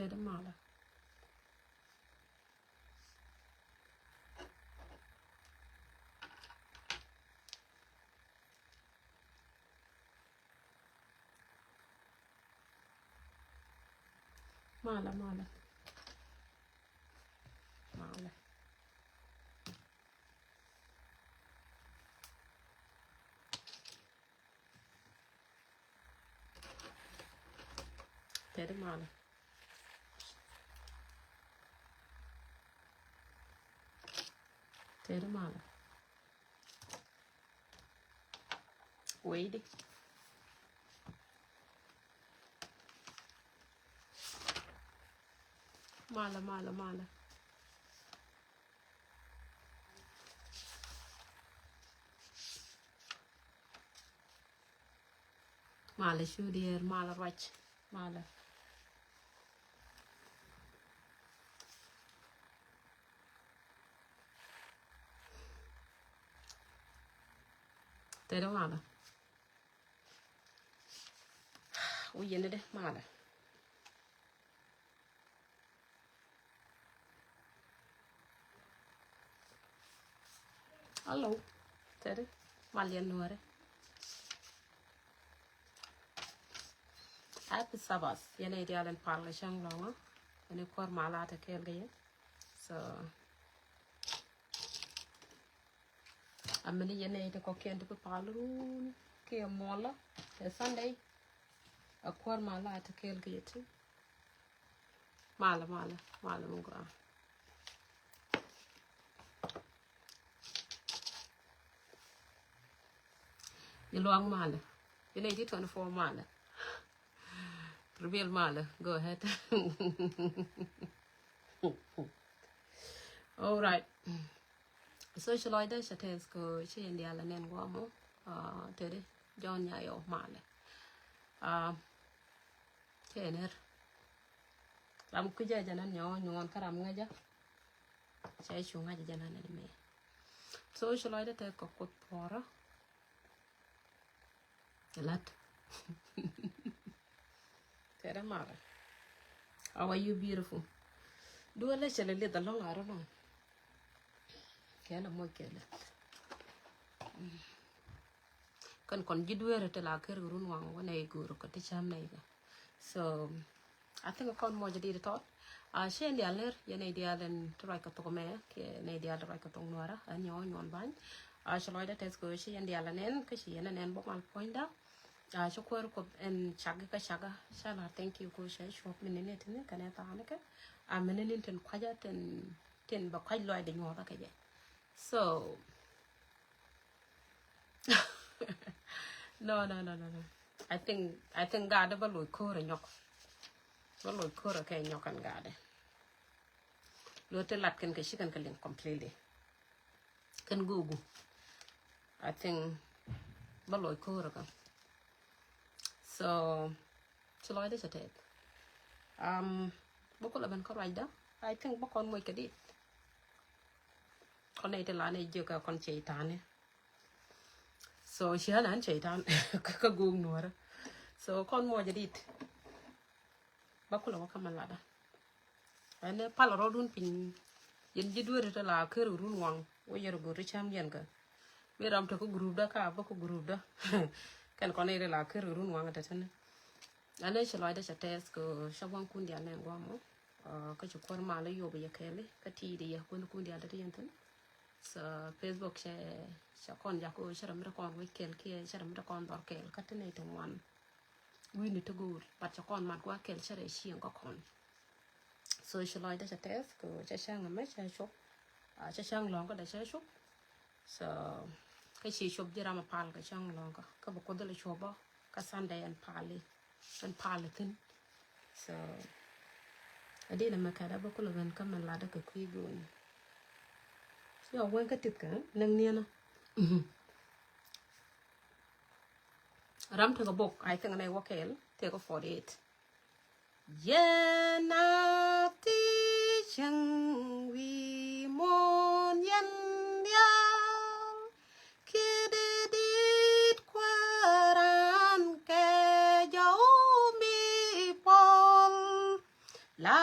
thế đó mà là thế đó mà là thế đó mà là quấy đi mà là şu diğer mala raç mala thế đó mà là ui yên đấy mà là alo thế đấy mà liền nữa đấy happy sabas yene dialen parle shang longa ene kor mala ta kel gaye so amene yene de ko kende pe palru ke mola e sunday a kor mala ta kel gaye tu mala mo go ni loang mala yene di 24 mala reveal mala go ahead all right social order shates ko chi india la nen go mo te de jon nya yo mala tener ram ku ja janan nyo nyon karam ngaja sai chu ngaja janan ni me social order te ko ko pora lat tere mara how are you beautiful do la chele le da long aro no kena mo kele kan kon jidwere te la ker run wang wona e guru ko te cham nay ga so I think kon mo jadi tot shen dia ler yene dia len try ko to me ke ne dia try ko to nora anyo nyon ban shaloi da tes ko shi dia la nen ke shi yene nen bo mal point da shukor ko en chaga ka chaga shala thank you ko shi shop minene tene kana ta ne ka minene ten kwaja ten ba kwaj loy de nyoba ka je so no I think God ba loy ko re nyok ba loy ko re kay nyokan gade lo te lat ken ke shi kan len completely kan gugu I think ba loy ko re ka so chloy de chate boko la ban ko rajda I think bokon moy ka dit kon ay te la ne joka kon cheitane so shi hanan cheitan ka gug nuara so kon mo jadit bakula wa kamalada ane pala rodun pin yen jidwere ta la ker run wang wo yer go richam yen ga mi ram to ko group da ka ba ko group da kan kon ay la ker run wang ta tan ane shaloi da chates ko shabwan kun dia ne ngwamo ka chukor mala yo be yakele ka ti de ya kun dia da yen tan so Facebook sẽ còn giả cô sẽ làm ra con với kèn kia sẽ làm ra con đỏ kèn cắt thế này từ ngoan nguyên được go bắt cho con mặt qua kèn sẽ để xiên có con social life sẽ test của sẽ sang là mấy sẽ shop sẽ sang lòng có để sẽ shop so cái gì shop giờ mà pal cái sang lòng có các bậc con đó là shop bao cái Sunday and pal tin so ở đây là mà cái đó bậc con là gần cái mình là được cái quy rồi yo wen ka tit ka nang niana ram to bok I think I wakel take 48 yena ti chang wi mon yan ya kidit kwaran ke jo mi pol la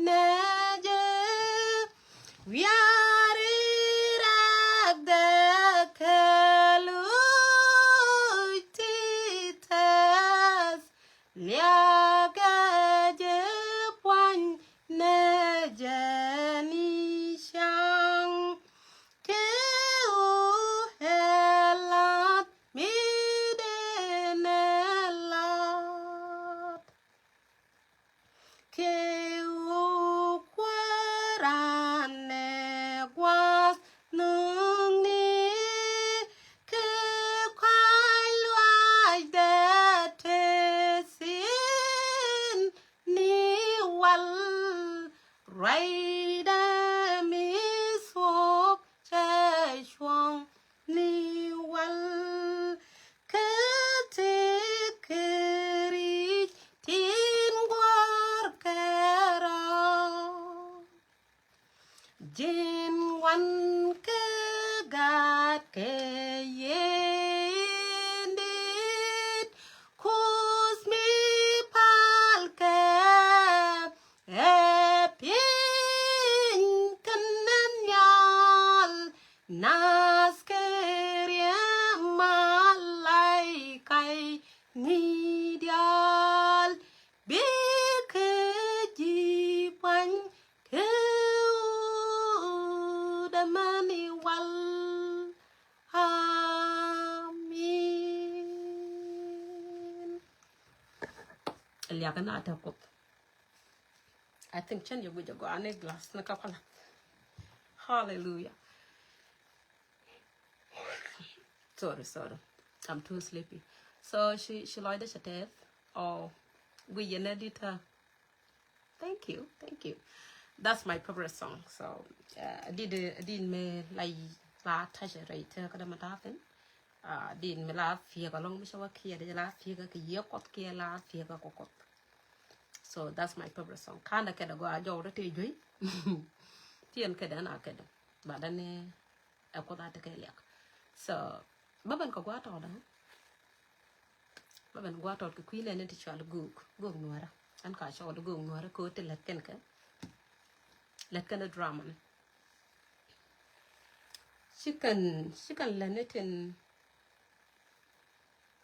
neje we are the kalutitas liagaje point neje nishang ke u helat midenelat ke u kwarane was nungni ke kwalwai de tesin ni wal raida mi sok che chuang ni wal ke te keri tin war kera Jin wan ke gat ke yendit kus mi pal ke epin kanan yal nas keria malai kai nidyal bik ji pan ke the money wal amin liagana atakop I think chen you would go ane glass na kapala hallelujah sorry I'm too sleepy so she lied the death oh we did her thank you that's my favorite song so did me like la touch right kada mataten did me la fia ka long misha wa kia de la fia ka ye kot kia la fia ka kokot so that's my favorite song kana kada go ajo de te joi tien kada na kada badane akoda te ka lek so baban ko gwa to da baban gwa to ko kuile ne ti chal gug nuara an ka cho de gug nuara ko te let ken ka let ken drama she can learn it in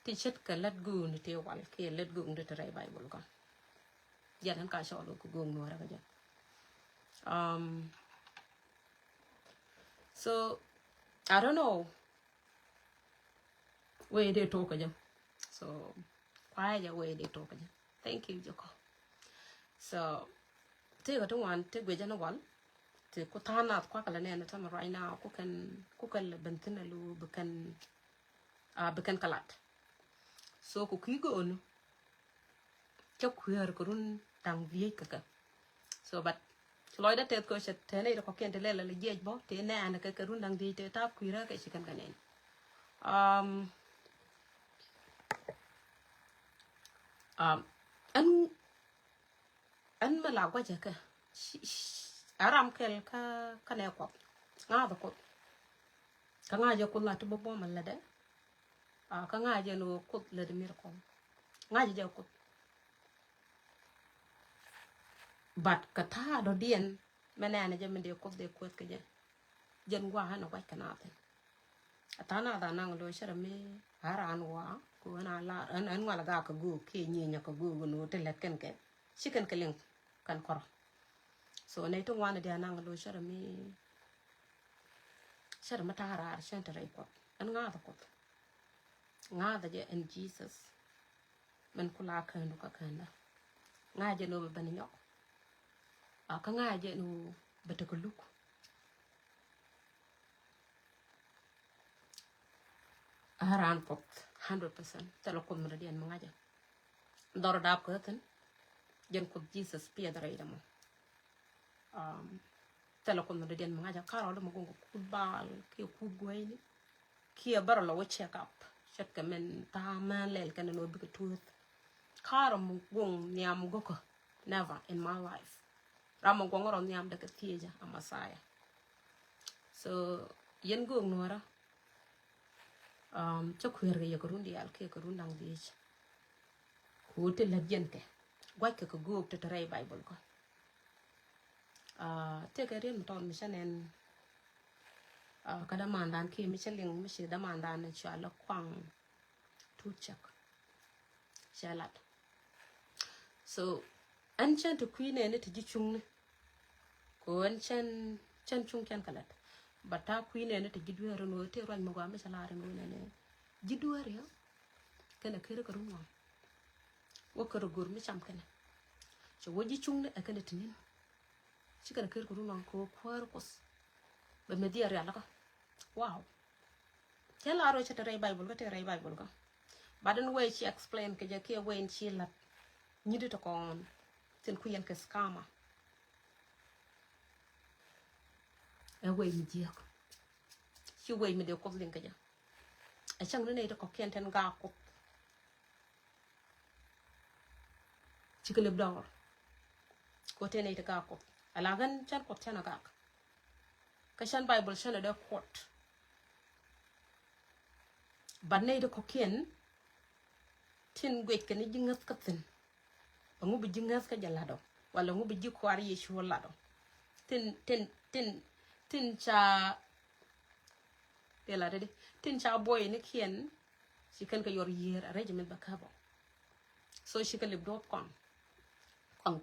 teach it ka let go ni te wal ke let go ndu te bible ko yan an ka cho lo ko gug nuara ka ja so I don't know where they talk again. So why the way they talk again? Thank you, Joko. So take a one, take with one. Take Kutana, Quakalane, and time right now, cook bentinalu, becan calat. So Kukigo on Chok queer Kurun Tang Vieka. So but Lloyd at Ted Coach at 10 o'clock and the Lella Gage Bot, Tena and a Kakarun and the Tap Queer, she can get in. An malagwa jaka aram kel ka ne ko nga ba ko ka nga je kulla to bobo malade ka nga je no ko le de mir ko nga je ko bat ka ta do dien menane je mende ko de ko ke je jen gwa ha no wa kana te atana da nang lo shere me haran wa ko na la an wala ga ka gu ke nyenya ka gu no te let ken ke chicken keleng kan koro so ne to wana dia nang lo shere mata harar sente rai ko an nga da je in Jesus men kula kan ka kan da nga je no ban nyok ka nga je no bata ko luk haran ko 100% telo ko mra dian mga ja dor da ko tan jen ko Jesus pia da rai da mo telo ko mra dian mga ja karo da mo ko bal ki ku goyni ki bar lo check up chet ka men ta man lel kan no bi ko tooth karo mo gon nyam go ko never in my life ramo go ngoro nyam da ka tieja amasaya so yen go nora cho khuer ga yakurundi al ke kurundang dich ko te la jente gwa ke ko go te tray bible ko te cái riêng ton mình nên cái đam màn đàn khi mình sẽ liền mình sẽ đam màn đàn này cho là khoảng thu chắc sẽ lạt so anh chân được quy này thì chung này ko anh chân chung chân kalat bata quy này thì đuôi rồi nói thế rồi mà qua mình sẽ làm rồi này đuôi rồi cái này kia cái đúng không wo cái rồi mình chăm cái này so wo chung này cái này thì nên chỉ cần kia cái đúng không ko quarkus be me dia real ka wow tell aro chata ray bible ka te ray bible ka baden way she explain ke je ke way she lat nyidi to kon tin ku yen ke skama e way mi dia ko she way mi de ko lin ka ja a chang ne to ko ken ten ga ko ci ke leb dawr ko te ne to ga ko ala gan chan ko tan ga kashan bible shana da court banay da kokien tin gwet kan jingas katin ngu bi jingas ka jalado wala ngu bi jikwar yeshu lado tin cha dela de tin cha boy ni kien si kan ka yor yer regiment bakabo so shi ka libdo kon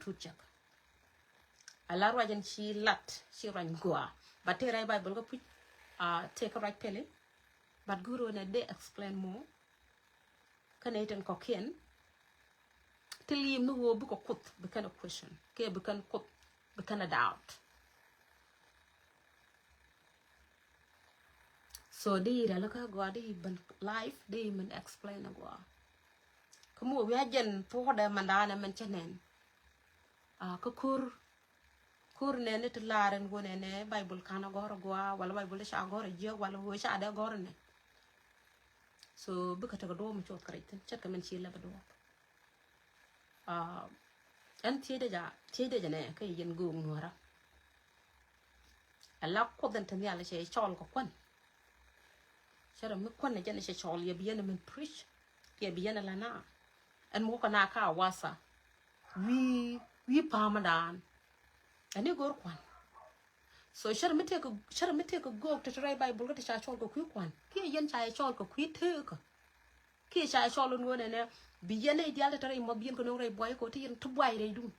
tuchak ala rajan chi lat shi ran gwa but te ray bible ko put take a right pele but guru na they explain more kanaitan ko ken tilim no wo bu ko kut be kana question ke be kan kut be kana doubt so di ra la ka gwa di ban life di man explain gwa komo wi ajen to da mandana man chenen ko kur ne to laren go ne bible kana goro gwa wala bible sha goro je wala wo sha da goro ne so buka ta do mu chot kare chat ka man chi la do an tie de ne ka yen go ngora ala ko dan tan ya la che chol ko kwan chara mu kwan ne jana che chol ye biyen men preach ke biyen la na an mo ko na ka wasa wi pamadan ani gor kwan so shar mite ko go to try bible ko ta chol ko ku kwan ki yen cha chol ko ku te ko ki cha chol ngone ne bi yen e dial tare mo bien ko no re boy ko ti yen tu boy re dum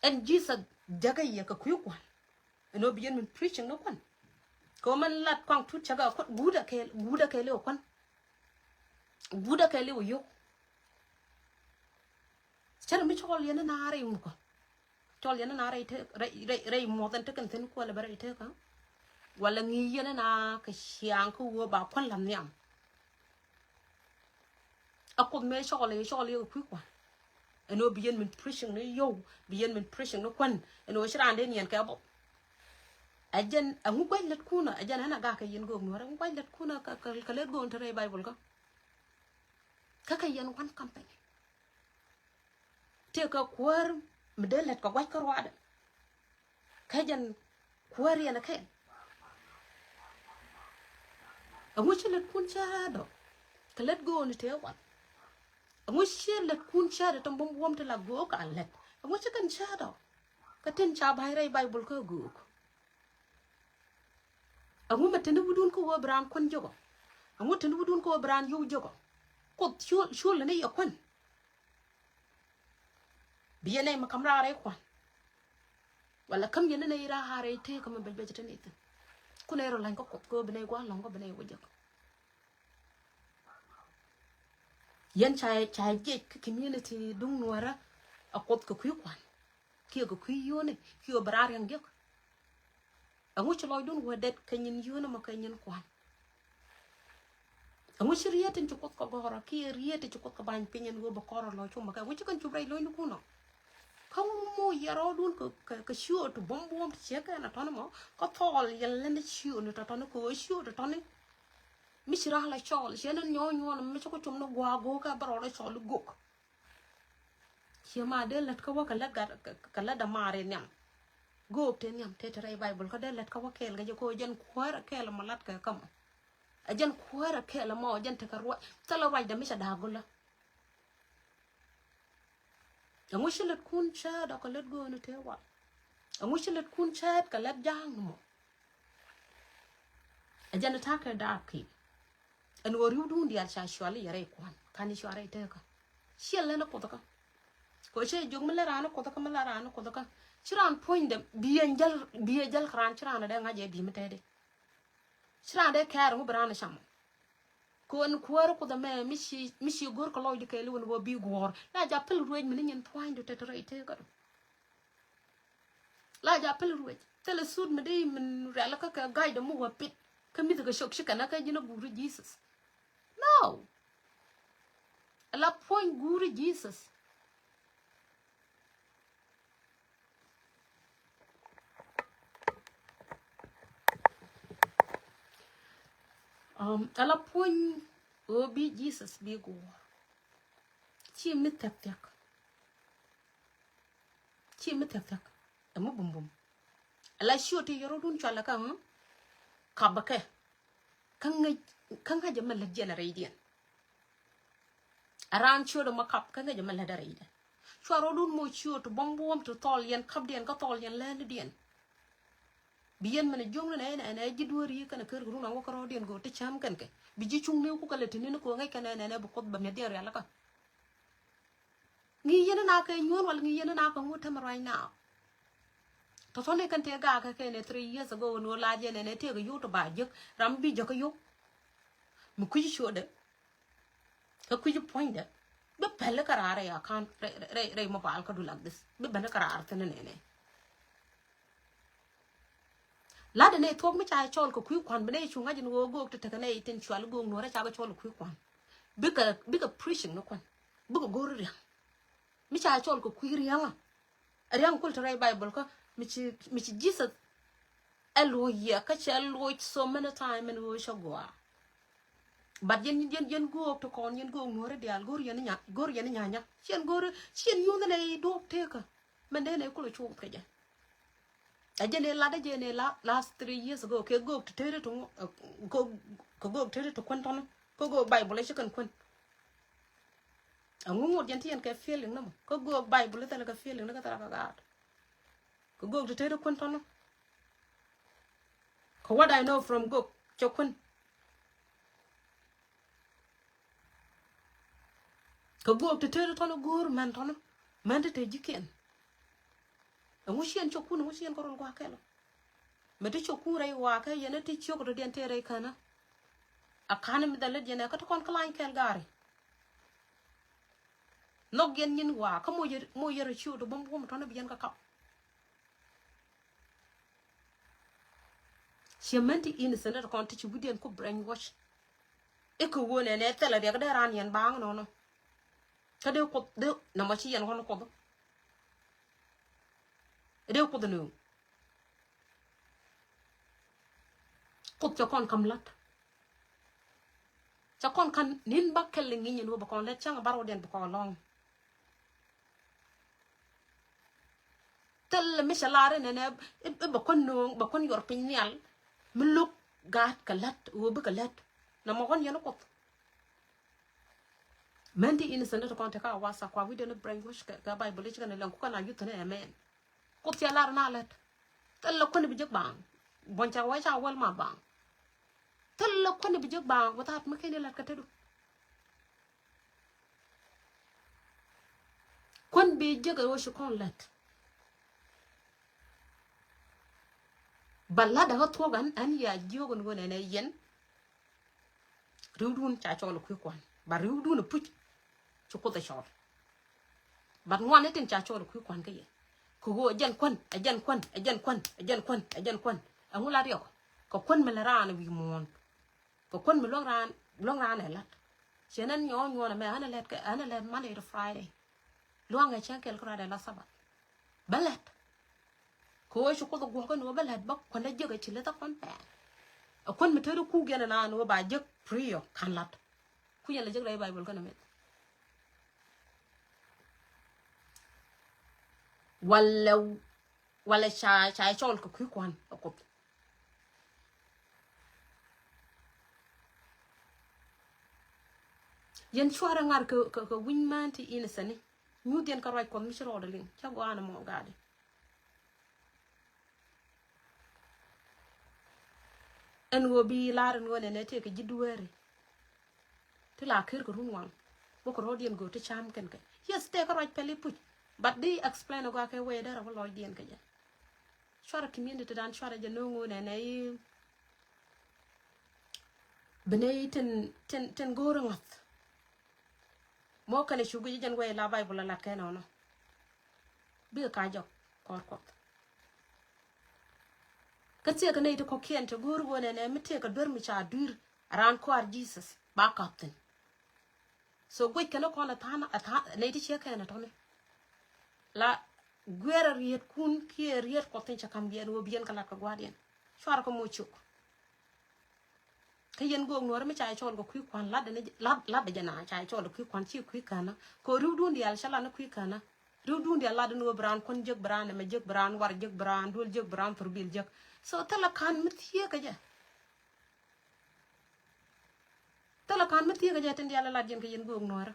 en jesus jaga ye ko ku kwan no bi yen min preaching no kwan ko man lat kwang tu chaga ko guda ke le kwan guda ke le yo char mi chol yen na re ko chol yana na ray mo tan takan tan ko la bare te ka wala ngi yana na ka xiang ko wo ba kon lam nyam akon me chol yo ku kwa eno biyen min preaching no yo biyen min preaching no kwan eno shira ande nyen ka bo ajen angu kwai let kuna ajen ana ga ka yen go ngora ngu kwai let kuna ka let go into bible ka yen one company te ka kwar mdelet ko gwaj ko wada kajan kwari yana ken amu chilet kun chado kalet go ni te wan amu chilet kun chado tam bom bom te la go ka let amu chikan chado ka tin cha bai rai bible ko go amu matene budun ko bran kon jogo amu tene budun ko bran yu jogo ko shul ne yakon biyene ma kamra re kwan wala kam yene ne ira hare te kam be bejete ne te kuna ero lan ko bene gwa long ko bene wajak yen chai je community dung nuara akot ko ku kwan ki ko ku yone ki o brar yang gek angu chlo dun wadet kanyin yone ma kanyin kwan angu shiriyete chukot ko gora ki riyete chukot ko ban pinyen go bakoro lo chuma ka wuchi kan chubrai lo ni kuno kamu yaro dun ke sure to bom cheka na tono mo ko tol yelle ne sure no tono ko sure to tono mi shira la chol shena nyo no mi ko chum no gwa go ka baro la chol go chema de let ko ka la gar ka la da mare nyam go te nyam te rai bible ko de let ko kel ga ko jen kwara kel malat ka kam ajen kwara kel mo jen te ka ro tala wai da mi sha da go la yang wishilet kun cha da ko let go no te wa ngu chilet kun chat ka let jang mo ajana ta ka da ki an wori du ndi al sha shwali yare kwan kan shware te ka shelle na ko ka ko che jog mala rana ko ka mala rana ko ka chiran point dem biye jal kran chiran da ngaje bi mete de chiran de kar ngu brana sham kon kuwar ko da me mishi gor ko loy de ke lu wo bi gor la ja pel ruoj min nyen point de te re te ka la ja pel ruoj tele sud me de min rala ka guide mu wa pit kami to ka shok shikana ka jina guru Jesus no la point guru Jesus ala point obi Jesus bi gor chi mi tek amu bum bum ala shoti yoro dun chala ka kabake kanga jamal generation aran chodo makap kanga jamal daride chwaro dun mo choto bombom to tol yen kabdien ka tol yen len dien biyen mane jong na jidwori kana ker guru na wakaro dien go te cham kan ke biji chung ne ku kala tinin ko ngai kana na bu khot ba me der yalla ka ngi yena na ka nyon wal ngi yena na ka ngutam right now to fone kan te ga ka ke ne 3 years ago no la je ne te ga yoto ba je ram bi je ka yo mu ku ji shode ka ku ji point de be pelle karare ya kan re mo bal ka du like this be bana karar tene ne la de ne tok mi cha chol ko ku kwan bene chunga jin go go te ne tin chwal go no ra cha ga chol ku kwan bika preaching no kwan bika go ri mi cha chol ko ku rianga riang kul tray bible ko mi ci Jesus elo ya ka cha lo so many time and wo shogwa but yen go to kon yen go no re dial go yen nya chen yu ne do te ka men ne ko lo chu ka ja ajene la de jene la last 3 years ago ke go to tere to go tere to kwan ton ko go bible shi kan kwan angu yen tien ke feeling no ko go bible ta ka feeling na ka ta ka ko go to tere kwan ton ko what I know from go chokun ko go to tere ton gur man ton man te jiken angu shien chokun angu shien ko ron kwa kelo mete chokun rai wa ka yene ti chok do den tere kana akana mi dalet yene ka to kon klan kel gari no gen yin wa ka mo yer chu do bom bom ton bi yen ka kap Shementi innocent at kon teach wuden ko brainwash e ko wone ne tele de ga ran yen bang no ka de ko de na ma ci yen hono ko de ko de no ko to kon kam lat ta kon kan nin bakkel ngi nyen wo ba kon le chang baro den ko long tel mi shalare ne ba kon no ba kon yor pinyal muluk gat kalat wo ba kalat na mo kon yen ko Mandi innocent to kon te ka wasa kwa we don't brainwash ka bible ci kan lan ko kana yutne amen ko ti alar na let tel ko ni bi jek bang bon cha wa cha wal ma bang tel ko ni bi jek bang watat ma kene lat ka tedu kon bi jek wo shi kon let balla da to gan an ya jogon wona ne yen rudun cha chol ku kwan ba rudun puch chu ko ta chol ba ngwan ne tin cha chol ku kwan ka ye ko go ajan kwan angula rio ko kwan me la ran wi mon ko kwan me long ran ne lat chenen nyo na me ana let Monday to Friday lo nga chen kel kra de la sabat balet ko chu ko go ko no balet ba kwan de je chile ta kwan pa kwan me teru ku gena na no ba je prio kan lat ku yalla je bible ko na me wala cha chol ko ku kwan ko yen chwara ngar ko winman ti innocent ñu den ka roy ko mi shiro de lin cha go ana mo gade en go bi lar ngo ne te ke jiduere te la ker ko runwang bo ko rodien go te cham ken ke yes te ko raj peli puch but they explain go ke we dara ko lo dien ke ja shara community dan shara je no ngo ne benay ten go rangat mo kane shugu jen we la bible la ke no bi ka jok kor ka te ka ne to ko ken to gur go ne mi te ka dor mi cha dur ran ko ar jesus ba kapten so go ke no ko na ta ne ti che ka na to ne la guera riet kun ki riet ko tin cha kam bien wo bien kala ka gwadien shwar ko mo chuk ka yen go ngor mi cha chol go kwi kwan la de la de jana cha chol kwi kwan chi kwi kana ko ru dun dial shala na kwi kana ru dun dial la de no bran kon jek bran me jek bran war jek bran dul jek bran tur bil jek so tala kan mi tie ka ja tala kan mi tie ka ja ten dial la jen ka yen go ngor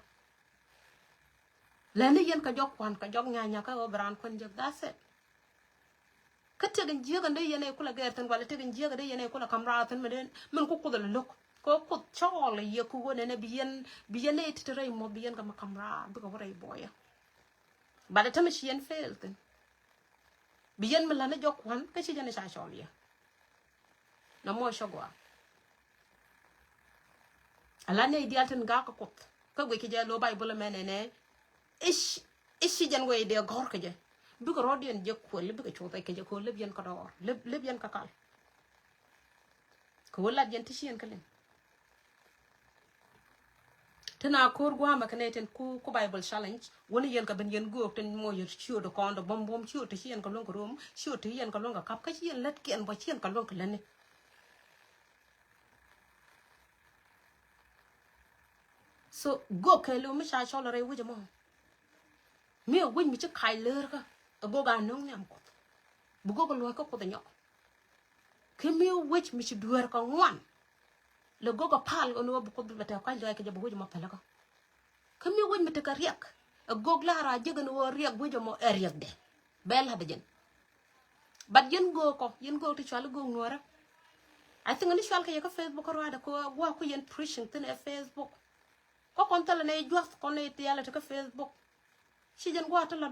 la ne yen ka jok kwan ka jok nya ka go bran kon jek da se ka tegen jiga nde yene kula gerten wala tegen jiga de yene kula kamraten men men ko kudal lok ko ko chol ye ku wona ne biyen et tere mo biyen ga kamra bu ko ray boya bada tam shi yen felten biyen mala na jok wan ka ci jene sa chol ye na mo shogwa ala ne dialten ga ko kot ka gwe ki je lo bible menene ish jan we de gor ka je bi ko rodien je ko le bi ko chota ke je ko le bien ko dor le bien ka kal ko wala bien ti sien kalen tena kor gwa ma kaneten ku bible challenge woni yen ka ben yen go ten mo yer chiu do kondo bom chiu ti sien ko lon ko rom chiu ti yen ko lon ka kap ka sien let ken bo sien ko lon ko lene so go ke lo mi cha cholo re wuje mo mi o win mi ci kai ler ka go ga nong nyam ko bu go ko lo ko de nyok ke mi o wich mi ci duer ko ngwan le go ko pal no bu ko be ta ka lo ke je bu wuje mo pala ko ke mi o win mi te ka riek go la ra je gan wo riek wuje mo riek de bel ha de jen bat yen go ti chal go ngora I think ni chal ke ko facebook ko wada ko wa ko yen preaching ten facebook ko kon tala ne juas ko ne ti yalla te ko facebook si jen gwa ta la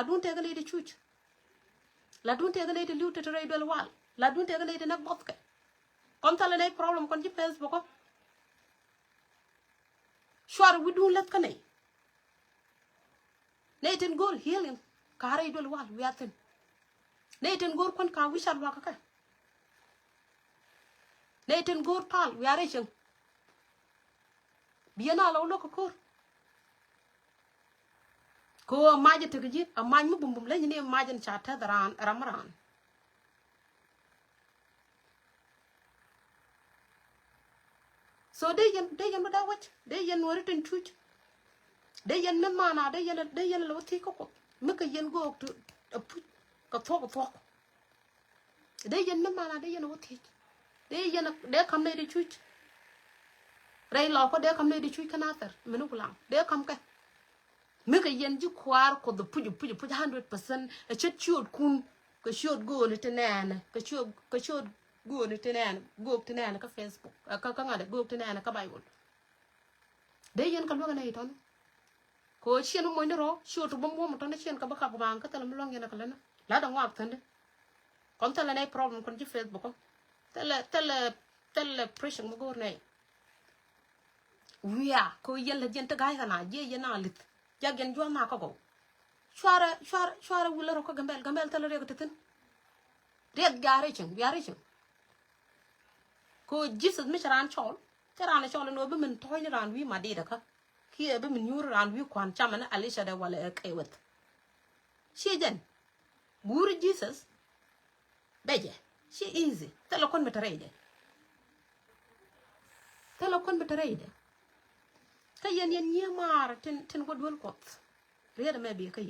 dunte ga lady chuch la dunte ga lady lute to ray dol wal la dunte ga lady nak botke kon tala ne problem kon ci facebook ko shwar wi dun let kanay ne ten gol healing ka ray dol wal wi aten ne ten gor kon ka wi shar wa ka ne ten gor pal wi are chen biena la lo ko ko maje te gji a mañ mu bum lañ ne majen cha ta daran ramran so de yen da wach de yen wori ten chuch de yen men mana de yen lo ti ko me ka yen go to pu ka to de yen men mana de yen wo ti de yen de kam ne de chuch ray lo ko de kam ne de chuch kana ter menu kulang de kam ka me ka yen ji kwar ko the puju 100% a chut kun ka shot go ne tenana ka shot go ne tenana go tenana ka facebook ka ngade go tenana ka bible de yen ka lo na iton ko chien mo ndoro shot bom mo to ne chien ka ba ka ba ka tala mo ngena ka lena la da ngak tande kon tala ne problem kon ji facebook ko tele pressure mo go ne wiya ko yen la jenta ga kana je yena lit jagen jo ma ko go shwara wularo ko gambel tala rego teten red gare chen ko jesus mi charan chol charan chol no be min toy ni ran wi ma de ka ki e be min nyur ran wi kwan chamana alisha de wala e kaywet shejen buru jesus beje she easy tala kon metarede ka yen nyemar ten ko dol kot rede me bi ka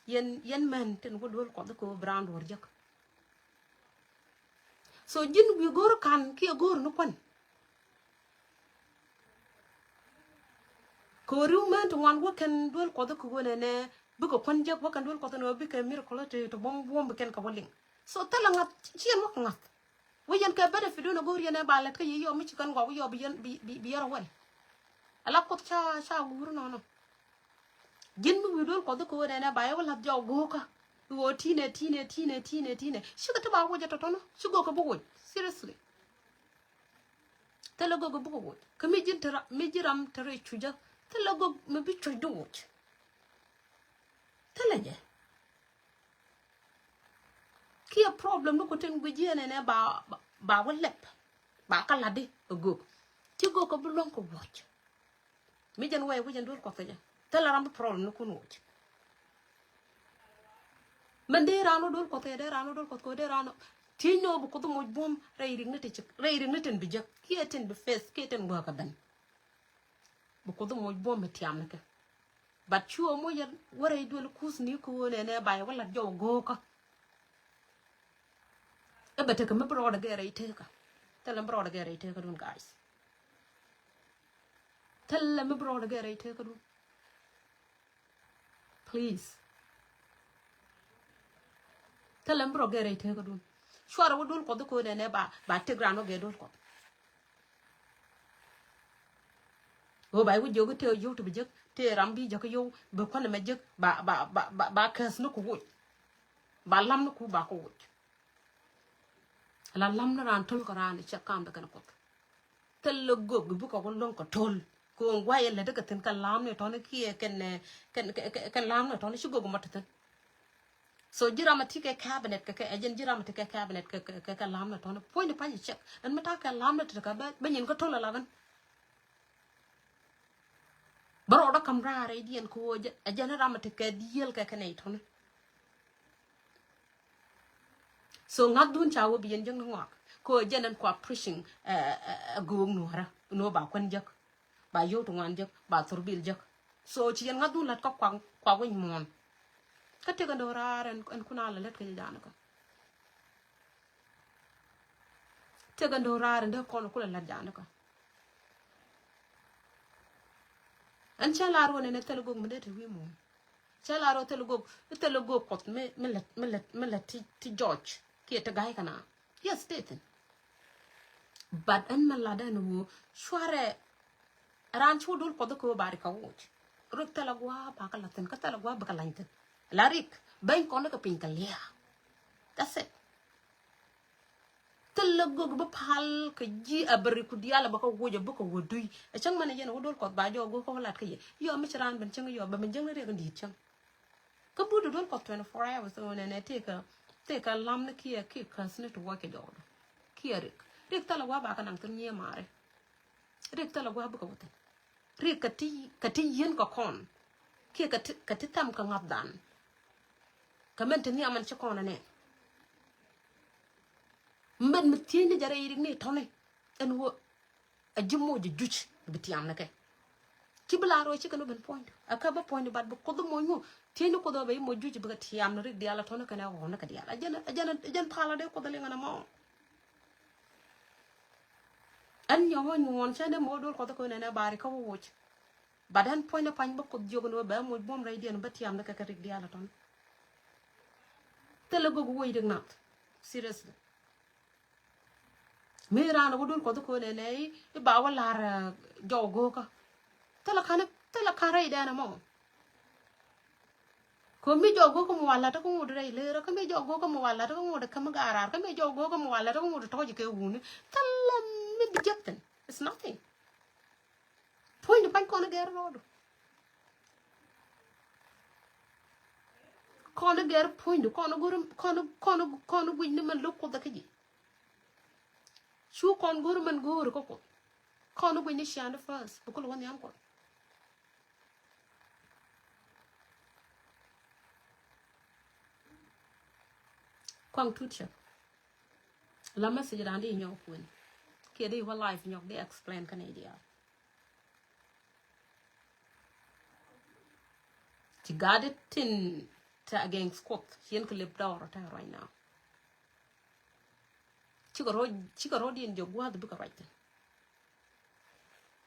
yen man ten ko dol kot ko brand wor jak so jin bi gor kan ki gor no kon ko ru man to wan wo ken dol kot ko wona ne bu ko kon jak wo kan dol kot no bi ka mir ko to bom ken ka woling so tala ngat chien mo ngat we yan ka bada fidu na gori na balet ka yo mi chikan go yo bi yara wal ala ko cha guru no jin mi widol ko ko na ba ya wala jaw go ka wo tine shiga ta ba woje to no shigo ko bugo seriously tele go bugo ka mi jin tara mi jiram tare chuja tele go mi bi chudo woch tele je ki a problem no ko ten go jene ne ba walep ba kala de go ci go ko bu lon ko woch mi jan way wujen dol ko taja tele ram problem no ko woch man de rano dol ko te de rano dol ko de rano ti no bu ko do mo bom reiring ne te reiring ne ten bi jak ki eten bi face ki eten bo ka ban bu ko do mo bom me tiam ne ke bat chuo mo ya wore dol kus ni ko ne bay wala jo go ka e bete ka me bro da gere te ka tele bro da gere te ka dun guys tele me bro da gere te ka dun please tele bro gere te ka dun shwara wo dul ko do ko ne ba te grano ge dul ko o bay wo jogo te yo to bi jek te rambi jaka yo be ko ne me jek ba kas no ko wo ba lam no ku ba ko wo la lam na ran tol ko ran ci kam da kan ko tel lo gog bu ko lon ko tol ko ngwaye le daga ten kan lam ne to ne ki ken lam ne to ne ci gog matata so jiramatike cabinet ka ajen jiramatike cabinet ka lam ne to ne point pa check an mata ka lam ne to ka ba nyin ko tol la ban baro da kam ra re dien ko ajen ramatike diel ka ne to ne so ngadun chawo bien jeng ngak ko jenen ko pushing go nuara no ba kon jak ba yo to ngan jak ba turbil jak so ci ngadun lat ko kwa won mon ka te ga do raren en kuna la let ka jana ko te ga do raren de ko ko la jana ko an chala ro ne telugo mu de te wi mo chala ro telugo ko me let ti George ki te gai kana yes teten but an malada no shware ran chudul ko do ko bari ka wuch ruk telagwa ba ka laten ka telagwa ba ka laten larik ben ko ka pin ka lia that's it telago ba pal ka ji abri ku diala ba ka woje ba ko wodui e chang man yen wodol ko ba jo go ko lat ka ye yo mi chran ben chang yo ba men jeng re ga ndi chang ka budu dol ko 24 hours on ne te ka lam ne ki kasne to wake do ki rik tala wa ba ka nang tun ye mare rik tala wa bu ka wote rik ka ti yen ko kon ki ka ti tam ka ngab dan ka men ni aman ci kon ne mben mi tieni jare rik ni tone en wo a jimmo ji juch bi ti am na ke ci bla ro ci ka no ben point aka ba point bat bu ko do mo ñu tieni ko do bay mo juch bi ka ti am na rik di ala tone ka ne wo na ka di ala ajan thala de ko dale ngana mo an yo won chane modul ko ko ne bari ko wuch badan point pañ ba ko jogo no ba mo bom ray den ba ti am na ka rik di ala ton tele go woy de nat seriously me rana ko dul ko ko ne ba wala jogo ka tele kan ray dana mo ko mi jogo ko mo wala ta ko mo ray le ko mi jogo ko mo wala ta ko mo de kam garar ko mi jogo ko mo wala ta ko mo to ji ke wuni tele mi bi jepten it's nothing point pan ko na ger rodo ko na ger point ko na gurum ko na guin man lo ko da ke ji shu kon gurum man gur ko na guin ni shanda first bu ko won yam ko kwang tucha la message dan di ñoo ko ke di wa life ñoo di explain Canada ci gade tin ta against Scott yen ko lep dawra ta right now ci ko rodi en jogwa du ka right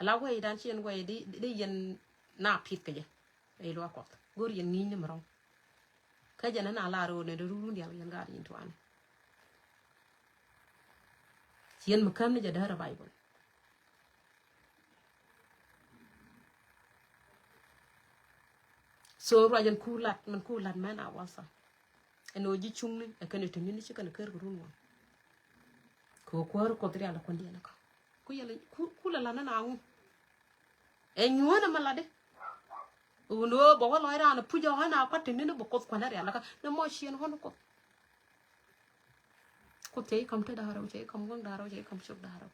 ala way dan ci en way di yen na pit ke je ay lo ko gor yen ni ni maro ka jana na la ro ne do ru ndi yen gar yin tuane yen makam ni jadara Bible so rajan kulat man awasa eno ji chungni e kan to nyini chika na ker gurun wa ko kwaro ko dri ala kondi na ka ku yala kula lana na ngu e nyona malade uno bo wala ira na puja hana kwati ni bo ko kwana ala ka na mo shien hono ko te kam te dahara je kam gon dahara je kam shuk dahara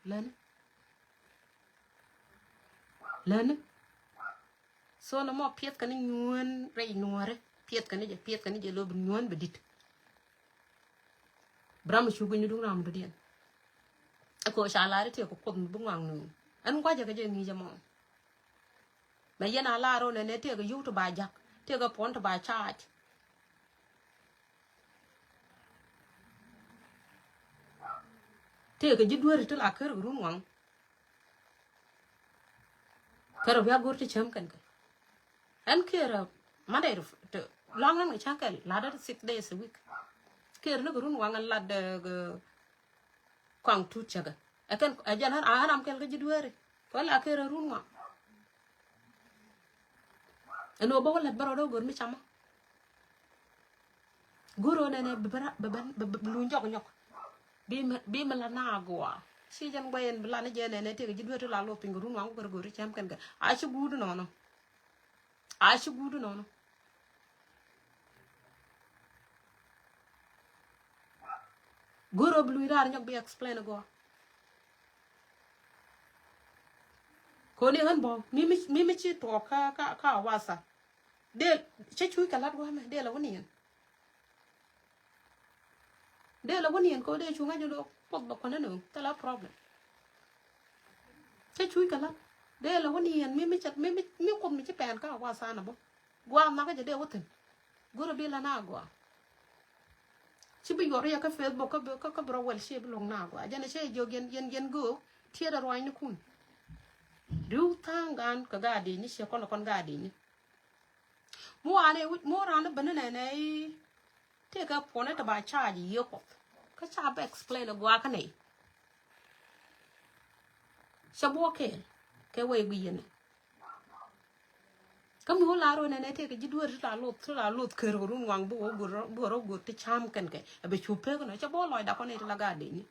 len so na mo piet kan nyuan re nuare piet kan je lo nyuan bedit bram shugu ni dung ram do dien ko shala re te ko bungwang nu an kwa je ka je ngi jamo ma yana la ro ne te ga yu to ba jak te ga pon to ba charge te ga jidwar to la ker run wang karo ya gorti cham kan ka an kera Monday to long lang chakel la da 6 days a week ker no run wang la de kwang tu chaga akan ajan har anam kel ga jidwar ko la ker run wang eno bo wala baro do gor mi chama goro ne lu njok nyok bi ma la na gwa si jan bayen bla ne je ne te ga jidwar to la lo pingu run wang gor gor cham kan ga a chu gudu no goro blu ira nyok bi explain go ko ne han bo mi chi to ka wasa de che chui ka lat go me de la woni en ko de chu nga jo pot ba ko na no ta la problem che chui ka lat de la woni en mi ko mi che pen ka wasa na bo gwa ma ka je de woten goro bi la na gwa chi bi yoro ya ka Facebook ka bro wel she blong na gwa jana che jo gen go tie da roi ni kun du tangan ka ga di ni she kon ga di ni mo ran ban ne te ka pone ta ba charge yo ko ka cha ba explain gwa ka ne shabo ke we bi ne kam ho la ro ne te ka jidwar la lot ker run wang bo go te cham kan ke be chupe ko na shabo loy da ko ne la ga de ni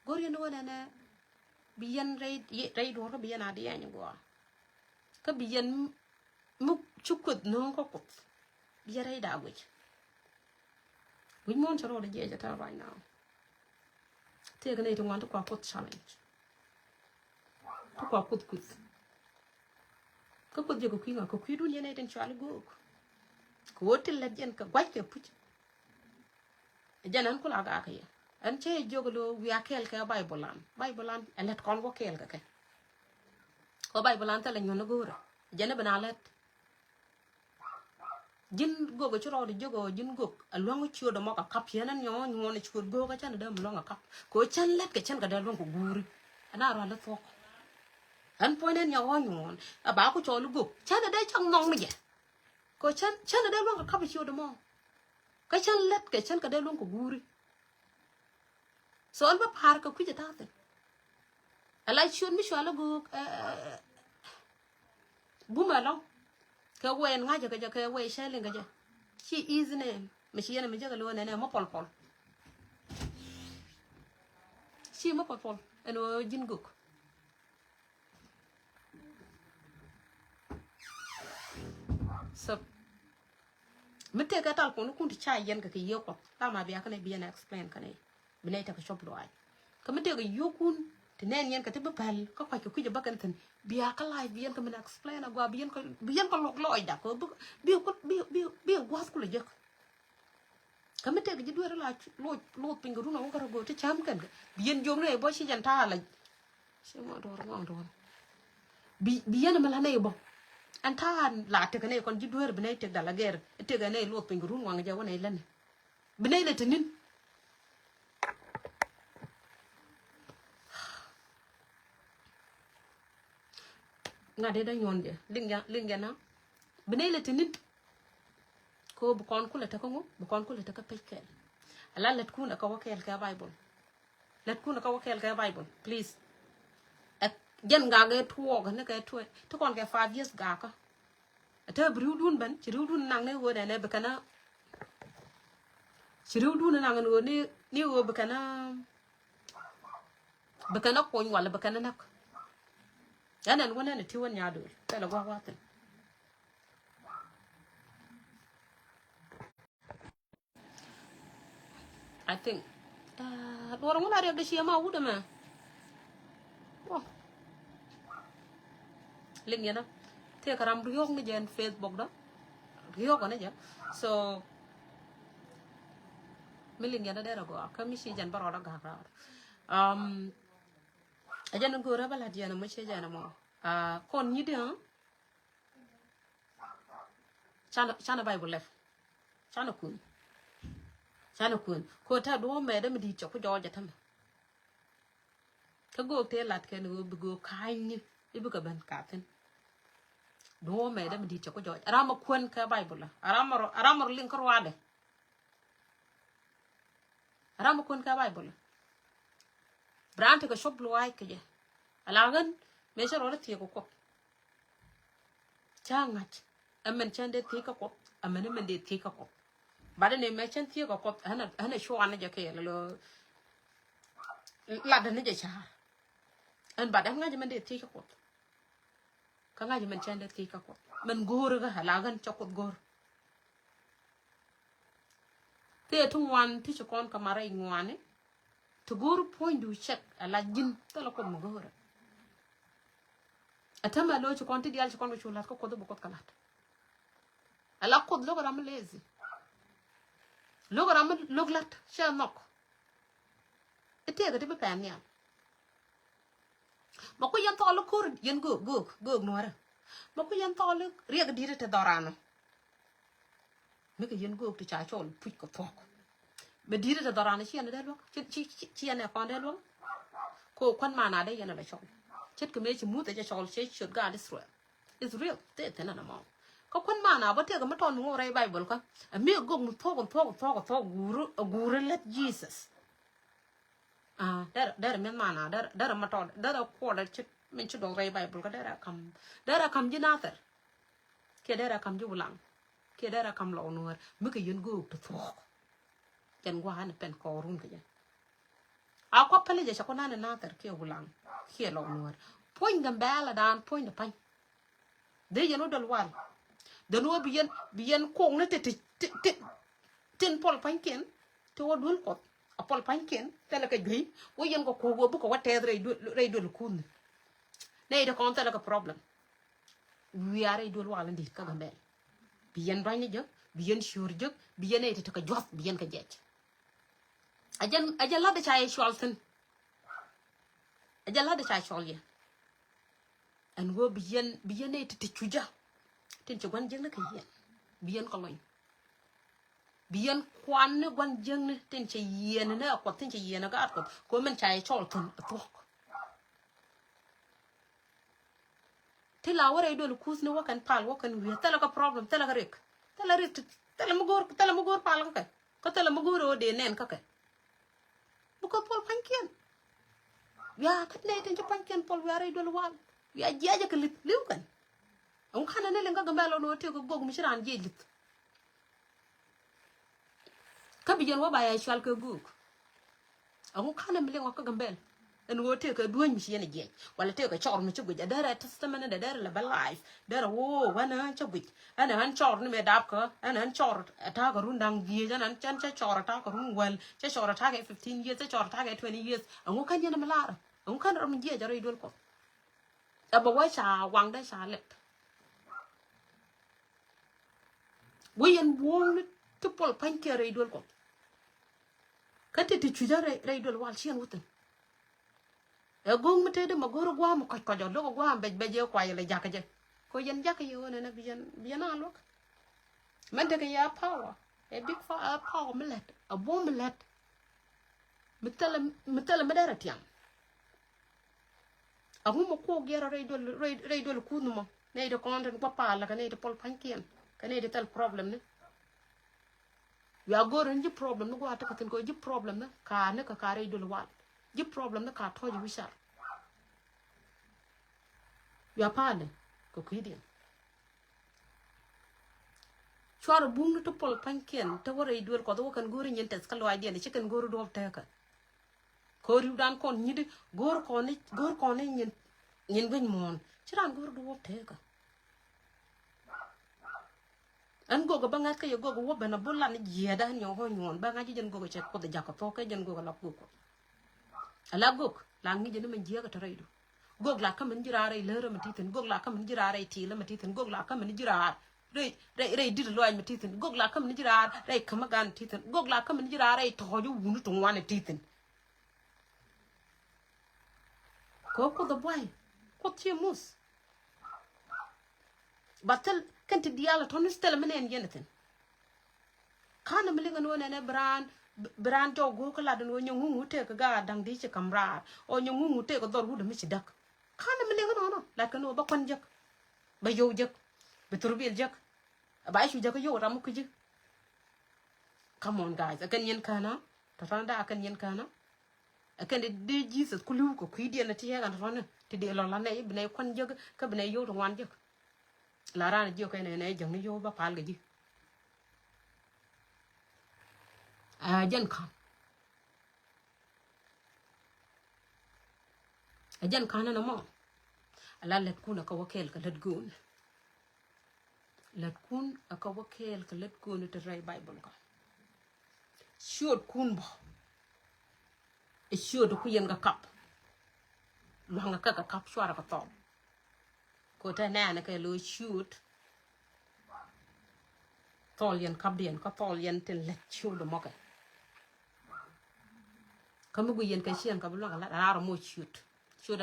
gor yo no ne biyan rei do ko biyan adi ya ni gwa ka biyan muk chukut no ko biya rei da gwe we want to roll the edge right now. Take an 81 to put challenge. To put quick. Could you go king or could you do your net and Charlie go? Go till legend can quite put a jan uncle aga here. And che jogolo we are kelka Bible land and let Congo kelka. Or Bible land telling you no go. Jenabanalet. Jin go churo de jogo jin go along with you the mock a cup here and you want to go a chan them long a cup. Go chan let get chan ga long go guri. And I rather talk. And point in your own about which all go. Chan a day chang long me. Go chan a day long a cup of you the more. Kachan let get chan ga long go guri. So I'm a park of quit it out. I like should me shall go boom along. Ka wen nga ja ka we shelling ga ja she is name me she na me ja lo na mo pol she mo pol eno jin guk so me te ga tal ko no kunti cha yen ga ke yo ko ta ma biya kana biya na explain kana bine ta ka shop lo ai ka me te ga yo kun te nen yen ka te bal ka kwa ku ja bakan tan biya ka live biyan ka me explain agwa biyan ko lo ida ko bi gwas ku le jek ka me te ga jidwar la lo pingu no ko go te cham kan biyan jom ne bo shi jan ta la shi mo do ngong do biyan ma la ne bo an ta la te ka ne kon jidwar bine te da la ger te ga ne lo pingu ru ngong ja wona lan bine le tenin nga de da nyonde linga na bene le tinit ko bu kon kula ta ko bu kon kula ta ka pekel ala let kuna ka wakel ka bible let kuna ka wakel ka Bible please jen ga ge tuo ga ne ka tuo to kon ke 5 years ga ka ta bru dun ban ci ru dun nang ne wo ne be kana ci ru dun nang ne ni wo be kana ko wala be kana nak yanan wona ne ti won ya do ta la gwa waten I think orang ngona re de shi ma wuda ma oh ling yana te karam riok ni jen Facebook đó riok ne ja so miling yana dera go ka mi shi jan baro da ga ajan go ra bala diana mo che jana mo kon ni de chana Bible lef chana kun ko ta do me da mi di cho ko joja tam ka go te lat ke no go kai ni ibu ka ban ka ten do me da mi di cho ko joja arama kun ka Bible la arama link ko wade arama kun ka Bible brante ko shop lo ay ke je alagan me sharo la tie ko changat amen chande tie ko amen men de tie ko bada ne me chan tie ko hana sho an je ke lo la de ne je cha an bada ngaji men de tie ko ka ngaji men chande tie ko men gor ga alagan chokot gor te tungwan ti chokon kamara ingwane to gor point du check ala jin tala ko mo gor atama lo chokon ti dial chokon ko lat ko do bokot kalat ala ko lo gram lezi lo gram lo glat sha nok ete ga te be pam ya ma ko yan to lo kur yen go nora ma ko yan to lo riya ga dire te dorano mi ka yen go ti cha chol puj ko tok be dire te dorano chi an de lo chi an ko de lo ko kon mana de yen la chol chet ke me chi mu te cha chol che chot ga destroy is real te na mo ko kon mana ba te ga ma ton ngo rai Bible ka mi go mu tok guru let Jesus der men mana der ma ton der ko der chet men chi do rai Bible ka der kam jinater ke der kam ju lang ke der kam lo nuer mi ka yen go to tok ken gwa han pen ko run ke a ko pele je ko na nater ke ulang ke lo nuer point gam bala dan point pan de yeno dal wal de no bien ko ne te tin pol pan ken to dul ko a pol pan ken te la ka gri wo yen ko go bu ko wate rei dul kun ne de kon te la ka problem we are dul wal ndi ka gambe bien bañ je bien sur je bien ete ka jof bien ka jech ajan la de chay sholten ajan la de chay shol ye an wo bien ete te chuja tin ci gwan jeng ka yen bien ko loñ bien kwan ne gwan jeng tin ci yen ne ko tin ci yen ga ko men chay shol tun to te la wara idol kus ne wakan pal wakan wi tala ka problem tala ka rek tala mu gor pal ka ko tala mu gor o de nen ka bu ko pol panken ya kat ne tin ci panken pol wara idol wal ya jaja ka liw kan on kana ne lenga gambalo no te ko gog mi shiran jelit ka bijen wa ba ya shal ka gog on kana mi lenga ka gambel en wo te ka duñ mi yene je wala te ka chor mi ci guja dara testament da dara la ba life dara wo wana ci guj ana han chor ni me dab ka ana han chor ta ka rundang vie jana chan cha chor ta ka run wal cha chor ta ka 15 years cha chor ta ka 20 years on kan yene malara on kan ram je jara idol ko aba wa cha wang da cha lep wo yen won to pol pan ke re idol ko ka te ti chu jara re idol wal chen wutan e gong mete de magoro gwa mo ko jo lo gwa be je kwa ile jaka je ko yen jaka yo na bien alo men de ya power a big power millet a bomb millet mitala medara tiam a mo ko gera re do kunu mo ne de konten papa la ka ne de pol pankien ka ne de tal problem ne ya go ren ji problem no gwa ta ka tin ko ji problem na ka ne ka re do wal ji problem na ka to ji wishar ya pale ko kidin chwar bung to pol panken to wore duel ko do kan gori nyentes ka lo idea ni chicken goro do ta ka ko ru dan kon nyidi gor ko ni nyen ben mon chiran goro do ta ka an gogo bangat ka yo gogo wo bana bulla ni yeda ni ho nyon ba ngaji jen gogo che ko de jakko to ka jen gogo la ko ala gog la ngi jen man jiya ka taraydu gog la kam ni jirare lero matitin gog la kam ni jirare ti la matitin gog la kam ni jirare rei dir lo ay matitin gog la kam ni jirare rei kam gan titin gog la kam ni jirare to ju wunu to wane titin ko the boy ko ti mus batal kan ti diala to nistel menen yenetin kana milinga no ne bran to go ko la do nyungu te ka ga dang di ci kamra o nyungu te ko dor wu de mi ci dak kana milinga no la kan no ba kon jak ba yow jak ba turbil jak ba shu jak yow ram ko ji come on guys akan yen kana ta tan da akan yen kana akan de Jesus ku lu ko ku di na ti ya kan ron ti de lo la ne bi ne kon jak ka bi ne yow to wan jak la ran ji ko ne jang ni yow ba pal ga ji ajan kana na mo ala let kun ka wakel ka let gun to ray bible ka shoot kun bo e shoot ku yen ga kap lo nga ka kap shwara ka to ko ta na ka lo shoot tol yen kap den ka tol yen ten let shoot mo ka kamu gu yen ka shen ka bulo la ra mo shoot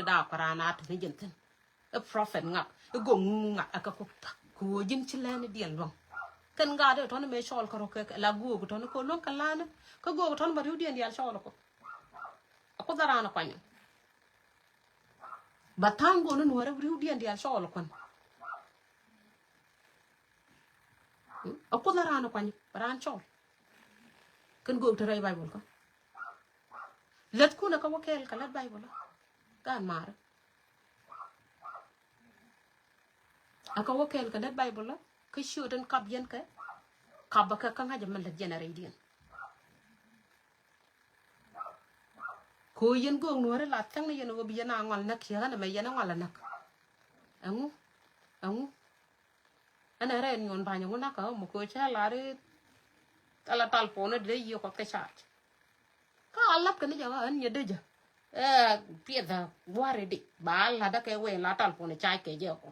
da parana to ni jenten a prophet ngak e go ngak aka ko jin ci lene dien long kan ga de ton me shol ko ke la go ko ton ko lon kalana ko go ton ba dien yal shol ko ko darana kwanya batango no wara dien yal shol ko ko darana kwanya ran shol kan go to ray bible ko let ku na ka wakel ka let bible kan mar aka wakel ka let bible la ka shoden kab yen ka kaba ka kan haja man la generation ko yen go ngore la tang na yen go bi na ngal nak ya na me yen ngal nak angu ana re nyon ba nyon na ka mo ko cha la re ala tal pona de yo ko ka chat ka alap ka ni ja an ye de ja pieza ware di ba la da ke we la tal pona cha ke je ko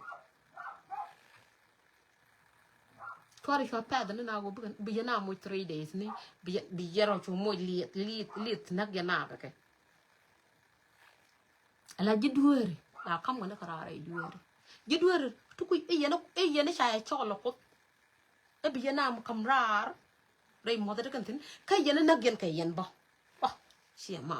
twari shwa pad na go bi na mo 3 days ni bi yero chu mo lit nak ya na ke ala jidwere la kam ngana karara jidwere tuku e yena sha e cholo ko e bi na mo kamrar rei mo da kan tin ka yena nak yen ka yen ba shi ma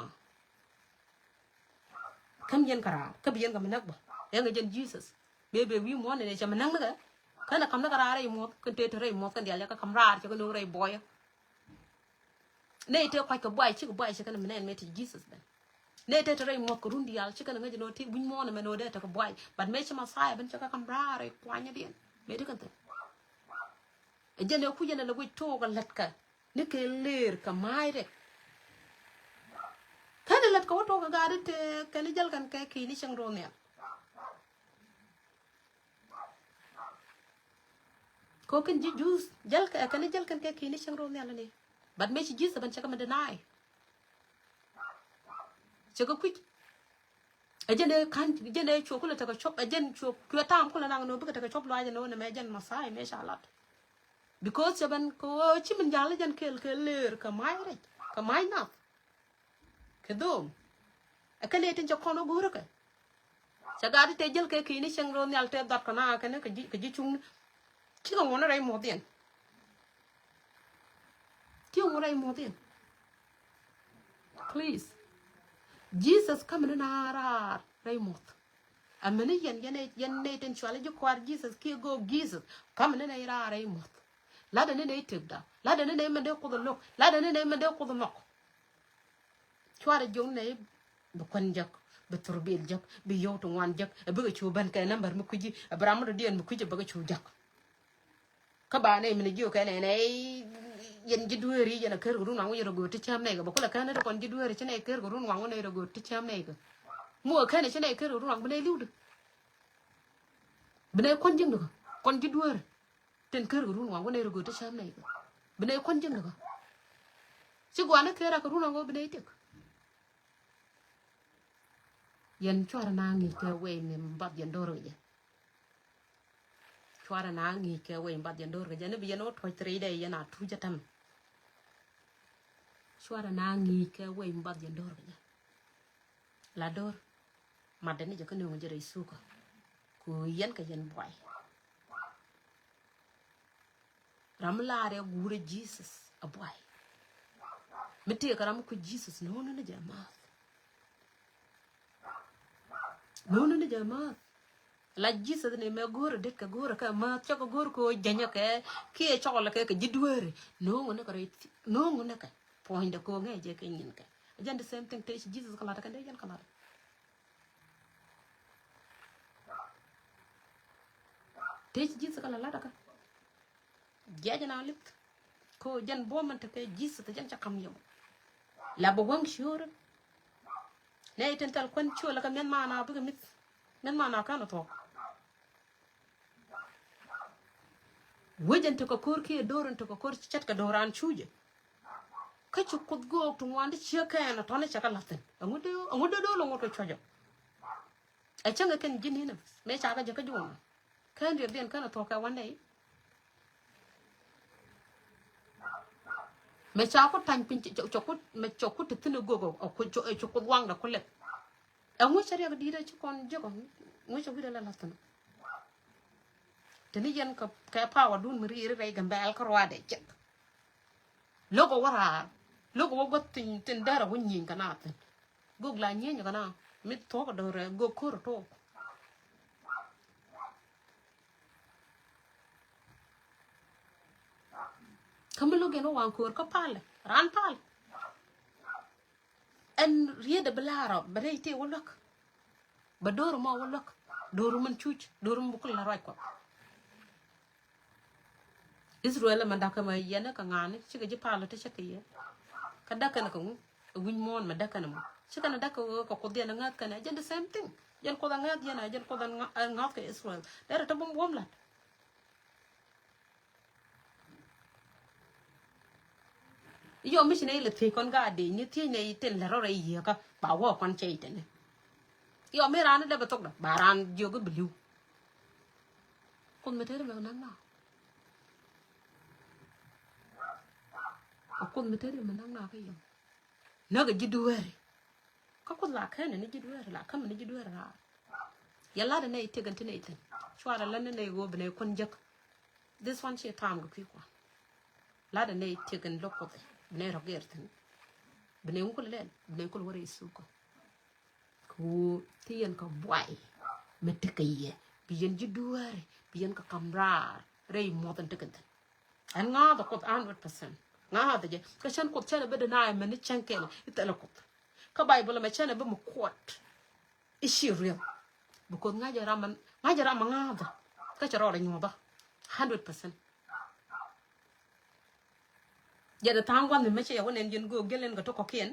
kam yen kara ka bi yen ga nak ba ya ga jen Jesus bebe wi mo ne cha manang na kana kam na karara mo kan te rei mo kan dia ka kamrar cha ko no rei boy ne te kwa ka boy chi kan menen me ti Jesus ben ne te rei mo ko rundi yal chi kan nga no ti buñ mo ne me no de ta ko boy but me chi ma sai ben cha ka kamrar rei kwa nya den me de kan te e jene ku jene la wi to ga let ka ne ke ler ka mai rek kana let ko to ga ga te kan jal kan ke ki ni chang ro ne ko kan ji jus jal ka kan jal kan ke ki ni chang ro ne la ne but me chi jis ban cha ka ma denai cha ko kwit a jene kan jene chu ko la ta ka chop a jen chu ku tam ko la nang no bu ka ta ka chop lo ja no ne me jen ma sai me sha lat because chaban ko chi min jal jen ke ler ka mai re ka mai na ke dom a ka le tin cha ko no guru ka cha ga te jel ke ki ni chang ro ne al te dat ka na ka ne ka ji chung chi ko ngona rai mo den ti ngona rai mo den please Jesus coming na ra rai mo amene yen ne ten chwala ji kwar Jesus ki go Jesus coming na ra rai mo la da ne tibda la da ne me de ko do lok la da ne me de ko do nok chwara jong ne be kon jak be turbil jak be yoto wan jak be chu ban ka number mu kuji abram do dien mu kuji be chu jak ka ba ne mi ji ka ne ne yen ji dueri yen ker ru na wo yoro go ti cham ne ga ba ko la ka ne kon ji dueri chene ker ru na wo ne ro go ti cham ne ga mu ka ne chene ker ru na be ne liu be ne kon jing do kon ji dueri ten ker ru na wo ne ro go ti cham ne ga be ne kon jing do si gwa ne ker ka ru na wo be ne tek yen chwara na ngi ke we mi mbab yen doro je chwara na ngi ke we mbab yen doro je ne bi yen o to 3 day yen a tu jatam chwara na ngi ke we mbab yen doro je la dor madani je kanu je re suka ku yen ka yen boy ramlare gure Jesus a boy mete karam ku Jesus no no ne jama no no ne jama la Jesus ne me gore det ka gore ka ma cho ko gore ko janya ke ki e cho la ke jidwere no ngone ka no ngone ka point ko nge je ke nyin ka jan the same thing te Jesus kala ta ka de jan kala te Jesus kala la ta ka jaja na lip ko jan bo man te ke Jesus te jan cha kam yo la bo wang sure ne iten tal kon cho la ka men ma na bu mit men ma na ka no to wejante ko korki e doron to ko korki chat ka doran chuje ka chu kut go to wande cheka na to ne chaka latin ngude do lo ngoto chojo a changa ken jini na me chaka je ka juma kan de den kana to ka wande me chaka tan pin chokut me chokut tinu go go ko chokut wang da kole a ngu chari ga dira chi kon je ko ngu chogi la latin tani yen ka power dun mi ri re ga mbal ko wade chet logo wara logo wo tin dara won yin kana tan go la nyen kana mi to ko do re go ko to kam lo geno wan ko pale ran pal en riede belaro bare te wolok ba doro ma wolok doro man chuch doro mu ko la roy ko Israel man daka ma yena ka ngane chika ji palo te chaka ye ka daka na ko win mon ma daka na mo chika na daka ko ko dia na ngat kana jan the same thing jan ko da ngat yana jan ko da ngat ka Israel dara ta bom bom la yo mi sine le te kon ga de ni ti ne ten la ro re ye ka ba wo kon che te ne yo me ran da ba tok da ba ran yo go blu kon me te re na na kon me te re na na ka yo na ga jiduere ka ko la ka ne ni jiduere la ka me ni jiduere na ya la da ne te gan te ne te chwara la ne go bne kon jak this one she tam go ki kwa la da ne te gan lokote bne ro gerten bne ko le bne ko wore isuko ku tien ka boy me te ka ye bi yen jiduere bi yen ka kamra re mo tan te kan an nga da ko 100% nga ha je ka chan ko chana be na me ni chan ken itala ko ka bible me chana be mu kwat ishi real bu ko nga jara man nga da ka charo ra nyoba 100% ya da tangwan me che wonen yen go gelen ga to ko ken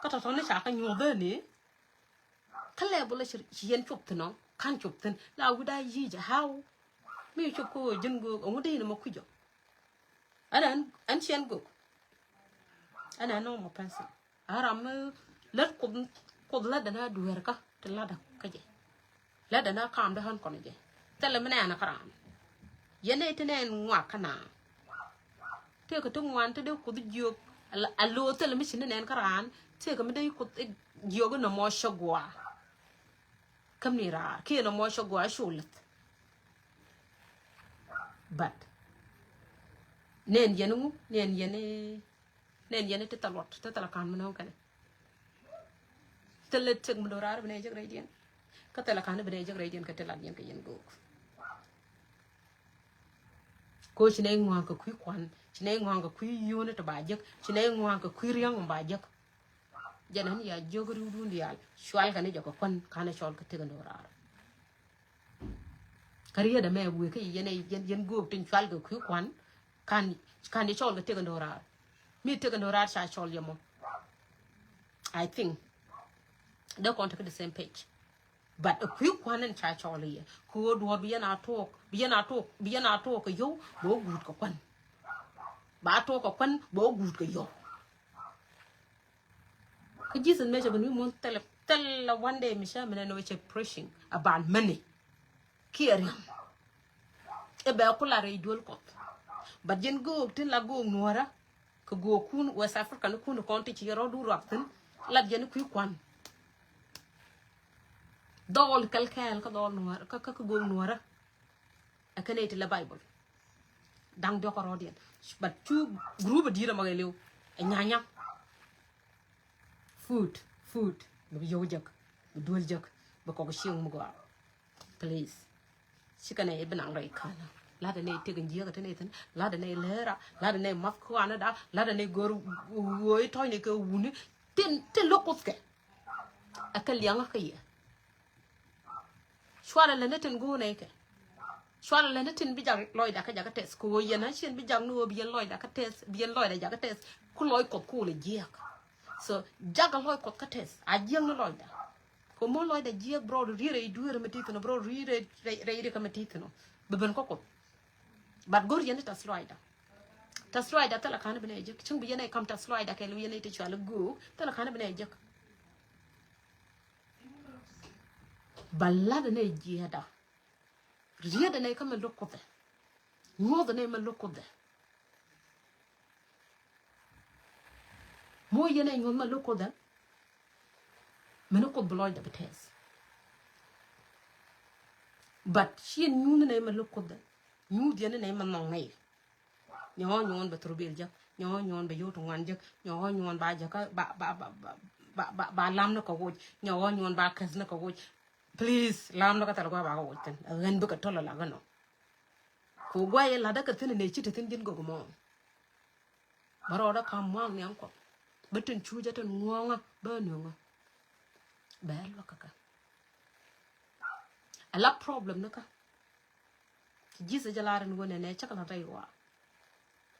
ka to ne cha ka nyoba ni kale bu la shi yen chup tno kan chup ten la wu da yi ja how mi chup ko jin go ngudi ni mo kujo an chen go ana no mo pensa aram let ko la da na duwer ka te la da ka je la da na kam da han ko ne je tele mena na karam yene tene ngwa kana te ko to ngwan te de ko du jog allo tele mi sin nen karan te ko mi de ko jog no mo shogwa kam ni ra ke no mo shogwa shulat but nen yenu nen yene te talot te talakan mo kan te le tek mo dorar bene jeg radian ka talakan bene jeg radian ka telan yen ka yen go ko chine ngwa ka kui kwan chine ngwa ka kui yone to ba jeg chine ngwa ka kui riang ba jeg janan ya jogru dundial shwal kan jo ko kon kana shol ka tegen dorar kariya da me wi ka yen go tin shwal ga ku kwan kan shol ka tegen dorar mi tegen dorar sha shol yamo I think they contact the same page but a quick one and cha shol ye ko do bi na talk yo bo good ko kwan ba to ko kwan bo good ko yo ka Jesus measure when we want tell one day Michelle me no che preaching about money caring e be ko la re dol ko but jen go tin la go nuora ko go kun West Africa no kun konti ci ro du rakten la jen ku kwan dol kalkal ka dol nuora ka go nuora akane ti la Bible dang do ko rodien but two group dira magalew e nyanya food bu yow jak bu dol jak ba ko shiung mu go please shikana e benang rai kana la da ne tegen jiga tane tan la da ne lera la da ne maf ko ana da la da ne gor woy toy ne ko wuni ten lokot ke akal yang ka ye swala la ne ten go ne ke swala la ne ten bi jang loy da ka jaga tes ko yena shen bi jang no bi loy da ka tes bi loy da jaga tes ku loy ko ko le jiak so jaga loy ko ka tes a jeng no loy da ko mo loy da jiak bro rire i duere metito bro rire re ka metito beben ko but gor yene tas loy da tala kana bene jek chung bi yene kam tas loy da ke lu yene te chwala go tala kana bene jek balla da ne jiada riada ne kam lokote ngoda ne ma lokote mo yene ngon ma lokote meno ko bloy da betes but she nyun ne ma lokote nyu yene ne ma nong ne nyo nyon ba trubil jak nyo nyon ba yoto wan jak nyo nyon ba jaka ba lam na ko woj nyo nyon ba kas na ko woj please lam na ka tar ko ba ko woj tan ren bu ka tola la gano ko gwaye la da ka tin ne chite tin jin go mo baro da kam mo nyam ko betin chuja tan ngonga ba nonga ba lo ka ala problem na ka jisa jalaran wona ne chakala taywa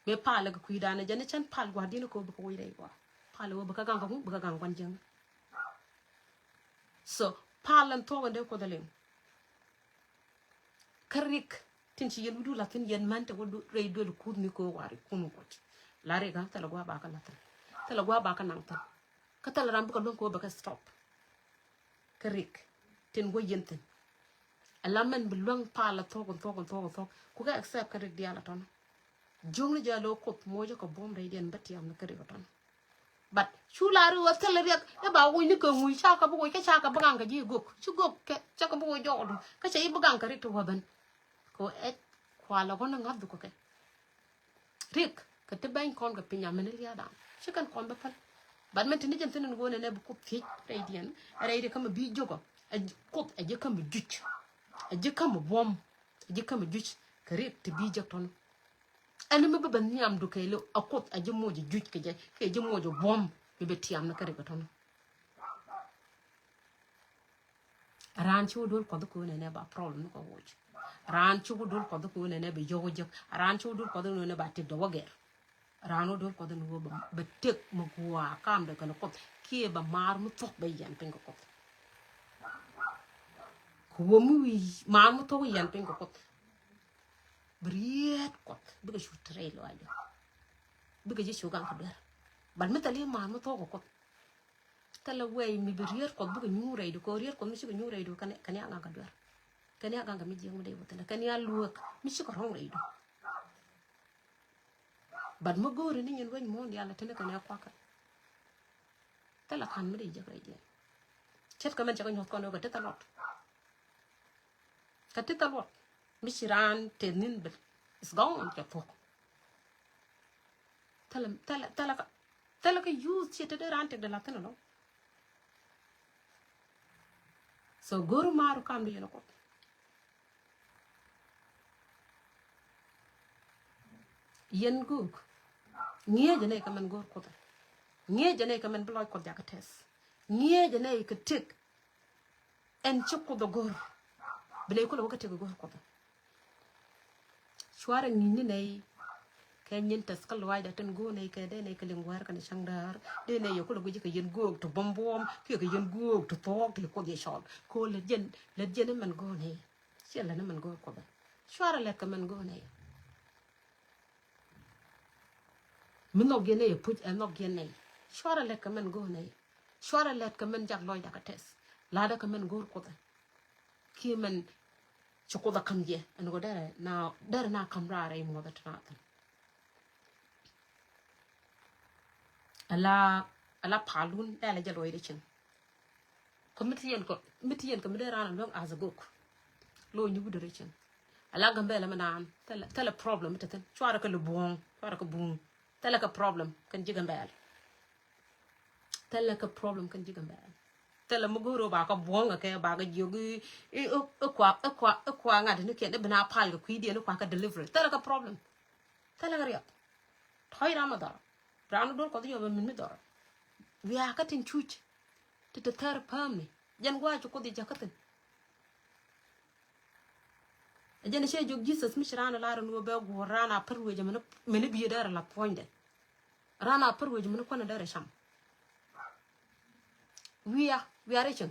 me pala ga kuidana jane chan pal gwa dina ko ko wire gwa pala wo baka ganga mu baka ganga jeng so palan to wande ko dalem karik tin ci yelu la tin yen mante wo rey do ko ni ko wari kunu ko la re ga tala gwa baka la tala gwa baka nang ta ka tala ram ko don ko baka stop karik tin go yenten alamen bulong pala to ko ga accept karik diala ton jongli jalo kot mojo ko bom day den batti am na kari ton but chularu wa teleriak e ba wo ni ko mu chaka bu ko chaka baganga ji gok chu gok ke chaka bu jo do ka chei baganga ri to ban ko et kwala ko na ngad ko ke rik ka te ban kon ga pinya men ri ada chikan kon ba pal but men tin jen tin ngo ne bu ko fi day den ray de kam bi jogo a kot a je kam juch a je kam bom a je kam juch ka rik te bi jak ton ani me ban niam du kay lo akot aje mojo juj ke je mojo bom be betiam na kare gaton ran chu dol ko ko ne ba problem ko woj ran chu dol ko ko ne be jogo jok ran chu dol ko ne ba te do wager ran dol ko no ba tek mo kwa kam de kan ko ke ba mar mu tok be yan pen ko ko mu mar mu tok yan pen ko briet kot biga shu trail wajo biga je shu gang kaber bal metali ma mo to ko tala way mi briet kot biga nyure do ko riet ko mi shu nyure do kan ya gang kaber kan ya gang mi je mo de wotala kan ya luok mi shu ko rong re do bal mo gore ni nyen wen mo yalla tane kan ya kwaka tala kan mi de je re je chet ko men je ko nyot ko no ga tetalot ka tetalot Mishiran tenin bel is gone ke fok tala ka use chete de ran tek de la tano so goru maru kam de ko yen guk ngie jene ka man gor ko nghe cho này cái mình bơi còn cái test nghe cho này cái tick en chụp của đồ gor bile ko lo cái tick gor ko suara ngini này cái nhìn tas cái loài đã tên go này cái đây này cái liên quan cái sang dar đây này có lo cái yên go to bom bom cái yên go to to thì có gì shot ko le dân mình go này chỉ là nó mình go ko suara là cái mình go này mình nó gene put nó gene suara là cái mình go này suara là cái mình giặc loài đã cái test là đó cái mình go ko khi mình choko da kam je and go there na kamra rai mo da tana ala palun da la jalo ide chin committee ko mi ran long as a gok lo nyu bu de chin ala gambe la manan tala problem tatan chwara ko lu bon chwara ko bun tala ka problem kan jigambe tala ka problem kan jigambe tala muguro ba ka bonga ke ba ga jogi e kwa nga de ke de bana pal ga kwidi no kwa ka delivery tala ka problem tala ga riya thoi ramadar brano dol ko yo min mi dor wi ka tin chuch to the third pam jan gwa ko di jakatin jan she jog jesus mi shirana la no be go rana perwe je men bi dara la poinde rana perwe je men ko na dara sham we are rich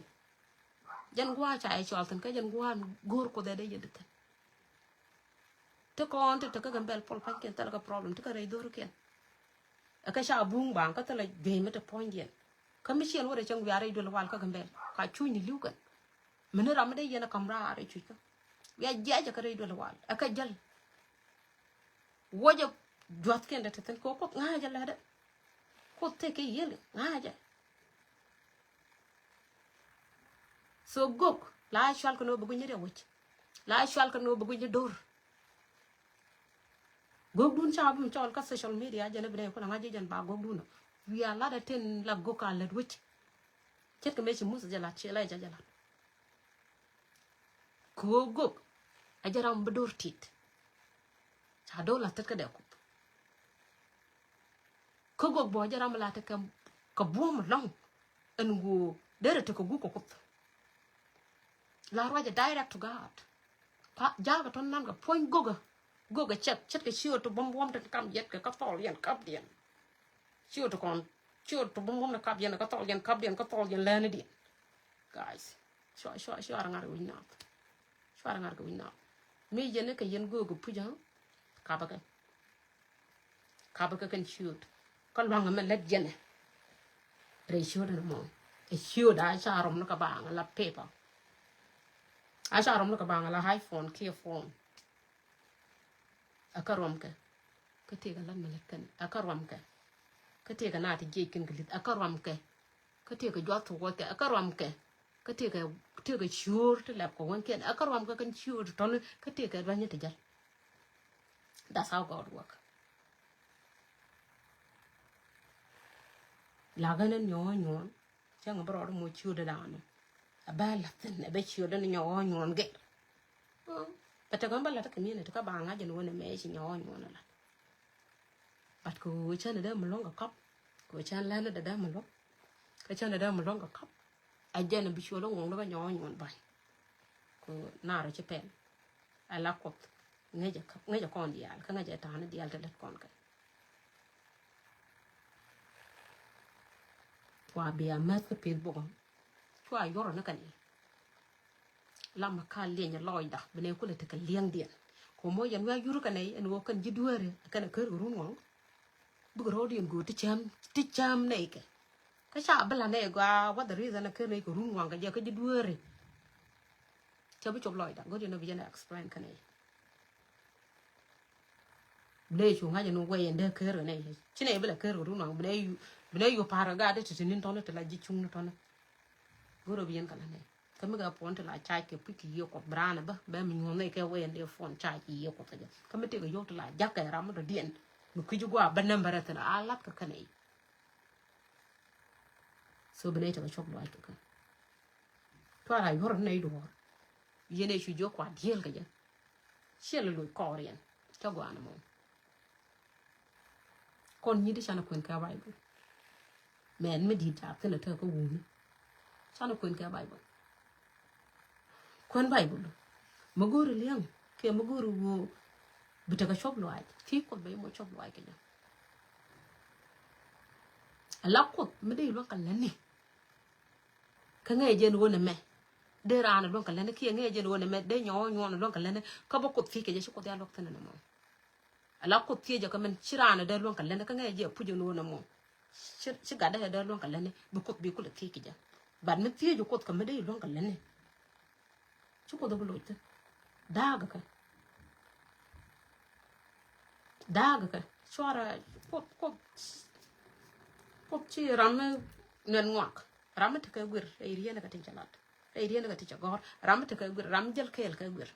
jan gwa cha ai cholten ka jan gwa gor ko de yede te ko on te ka gambel pol pa ken tal ka problem te ka re dor ken aka sha bung bang ka tala de meta point yen ka mi chen wore chang we are do wal ka gambel ka chu ni liu kan men ram de yena kamra are chu ka ya ja ka re do wal aka jal woja jot ken de ten ko nga ja la de ko te ke yele nga ja so gok la shwal ko no bugu nyere wuch la shwal ko no bugu nye dor gok dun cha bum chol ka social media jene bre ko nga jan ba gok dun wi ala da ten la gok ala wuch chet ko me chi musa jala chela jala ko gok ajaram bedor tit cha do la tet ka de ko gok bo jaram la tet ka bom long en go dere te ko gu ko la roja direct to God pa jaga ton nan ga point goga chet ke chiot to bom te kam yet ka tol yen kap dien chiot to bom na kap yen ka tol yen lene dien guys sho arangar winna me jene ka yen goga puja ka ba kan chiot ka lwanga me let jene re chiot na mo e chiot da charom na ka ba la paper asharom lo ka banga la iPhone ke phone akarom ka te ga lan mele kan akarom ka te ga na ti je kin glit akarom ka te ga jot wo ka akarom ka te ga sure to lab ko won ken akarom ka kan sure ton ka te ga banya te jal that's how God work la ganen nyo chang bro mo sure da no abala ten be chiyo den nyo nyon ge bata gamba la ta kamine to ka banga je no ne me chi nyo nyon la bat ko chana da mulonga kap ko chan la na da mulo ka chana da mulonga kap ajana bi chiyo lo ngong lo nyo nyon bai ko na ra che pen ala ko ngeja kon dial ka ngeja ta na dial te let kon ka wa bi amat ko pe bo chua yoro na kan lama ka lenya loida bene ko le te ka liang dien ko mo yan wa yuru kan ai en wo kan jiduare kan ka ru no bu ro dien go ti cham nei ke ka sha bala ne ga what the reason ka nei ko ru no ga je ka jiduare cha bu chop loida go dien no bi na explain kan ai ble chu nga je no we en de ka ru nei chine bala ka ru no bene yu para ga de ti nin tono te la ji chung no tono goro bien kala ne kamiga ponte la chai ke piki yo ko brana ba mi ngone ke we ende fon chai ki yo ko ta kamete go yo to la jakka ram do dien mu kiju go ba nambara ta alat ka kanai so bene ta chok lo to ka to ala yor nei do yene shu jo kwa diel ka ja shele lo ko rien ta go ana mo kon ni de chana kwen ka bible men me di ta kana ta ko wuni sana kun ka bible kun bible maguru liang ke maguru wo bitaka shop lo ai ti ko be mo shop lo ai kenya ala ko me de lo kan ne ka ngai je no ne me de ra na lo kan ne ki ngai je no ne me de nyo lo kan ne ka bo ko fi ke je ko da lo tan na mo ala ko ti je ka men chirana de lo kan ne ka ngai je pu je no na mo chi ga da de lo kan ne bu ko bi ko le ti ke ja bad me ti je ko ka me de lo kan ne chu ko do lo ite daga ka chora pop chi ramme nen ngwak ramme te ka gwir e riena ka tin chalat e riena ka tin chagor ramme te ka gwir ram jel kel ka gwir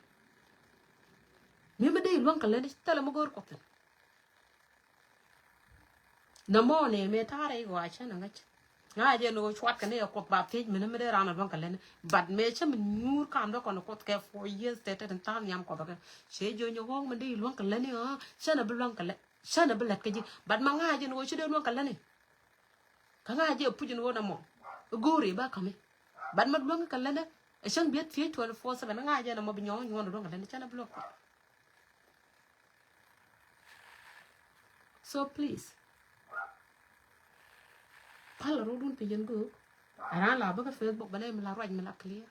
mi me de lon ka le tele mo gor ko ten na mo ne me tare go a chana ngach nga je no chwat ka ne ko ba fi me ne me de rana lon ka le bad me che me nyur kam do ko no ko ke 4 years te te tan yam ko ba ka che jo nyo hong me de lon ka le ne ha chana bu lon ka le chana bu let ka ji bad ma nga je no che de lon ka le ne ka nga je pu je no na mo gori ba ka me bad ma lon ka le ne e chang biet fi 24/7 nga je na mo bi nyo nyo lon ka le ne chana bu lon so please pala rodun pe yen go ara la ba ka Facebook ba ne me la raj me la clear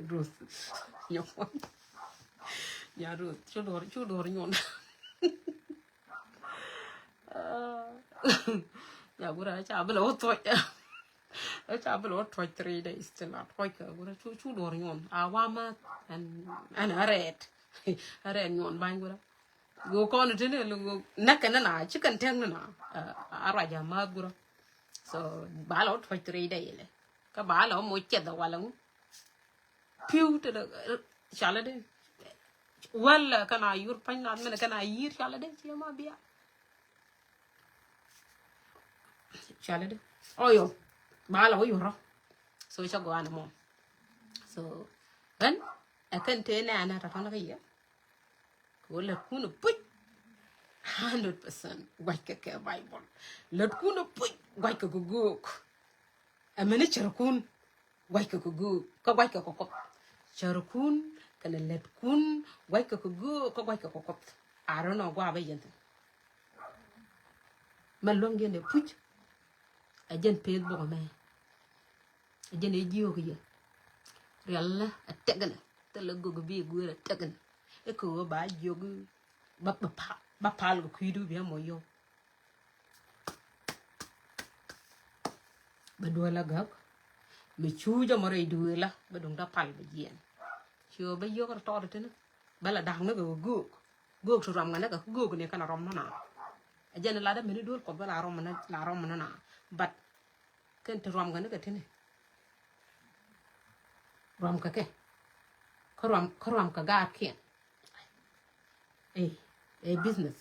Rose yo ya Rose chu do nyon ya gura cha ba lo to cha ba lo to 3 days till not quite gura chu do nyon awama and are nyon ba gura go kon tene lu nakana na chicken tang na ara ja ma gura so ba lo 3 day le ka ba lo mo che da wala piu te da chala de wala kana yur pan na me kana yir chala de chi ma bia chala de oyo ba lo yo ro so cha go ana mo so then akan te na ta na ka ya wala kuno puj 100% wajka ke bible lot kuno puj wajka ko gok amene charkun wajka ko gok ko wajka ko ko charkun kana let kun wajka ko gok ko wajka ko ko arono gwa ba yent malom gende puj ajen ped bo me ajen e jiyo ko ya yalla ategana tele gogo bi gura tegana e ko ba jogu ba pal ko kuidu bi mo yo ba do la gak me chuja mo re du la ba dong da pal ba yen cho ba yo ko to de ne ba la dang ne go gok to ram ngana ka gok ne kana rom na ajana la da me ni dul ko ba la rom na bat ken to rom ngana ka tene rom ka ke ko rom ka ga ke business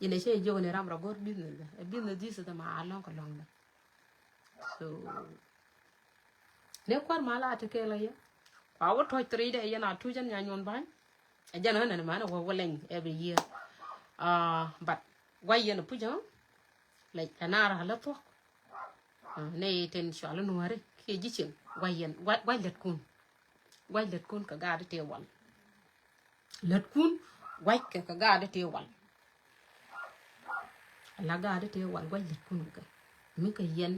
yene che jo ne ram gor business business dis da ma alon ko long da so ne kwar mala ta ke la ya pa wo to 3 de yana tu jan nya nyon ban ajana na ma na wo leng every year but why yene pu jan like anara la to ne ten shala no re ke ji chen why let kun ka ga de te wal let kun why ka ga de te wal la ga de te wal why let kun ka mi ka yen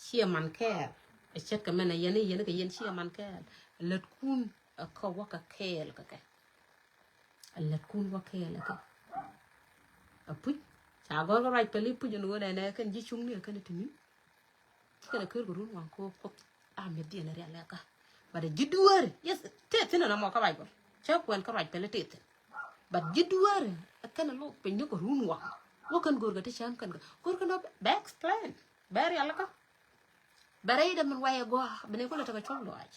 chia man ke e chet ka mena yen ka yen chia man ke let kun ka wa ka kel ka let kun wa kel ka pu cha go ga right peli pu no ne kan ji chung ni kan ti mi kana ker go run wan ko me di na re ka ba de jiduar yes te na mo ka bai go cha kwen ka right peli te but jiduar kana lo pe ni ko run wa wo kan go ga te cham kan go no back plan bari ala ka bare da man waye go bene ko la ta ka chong lo aj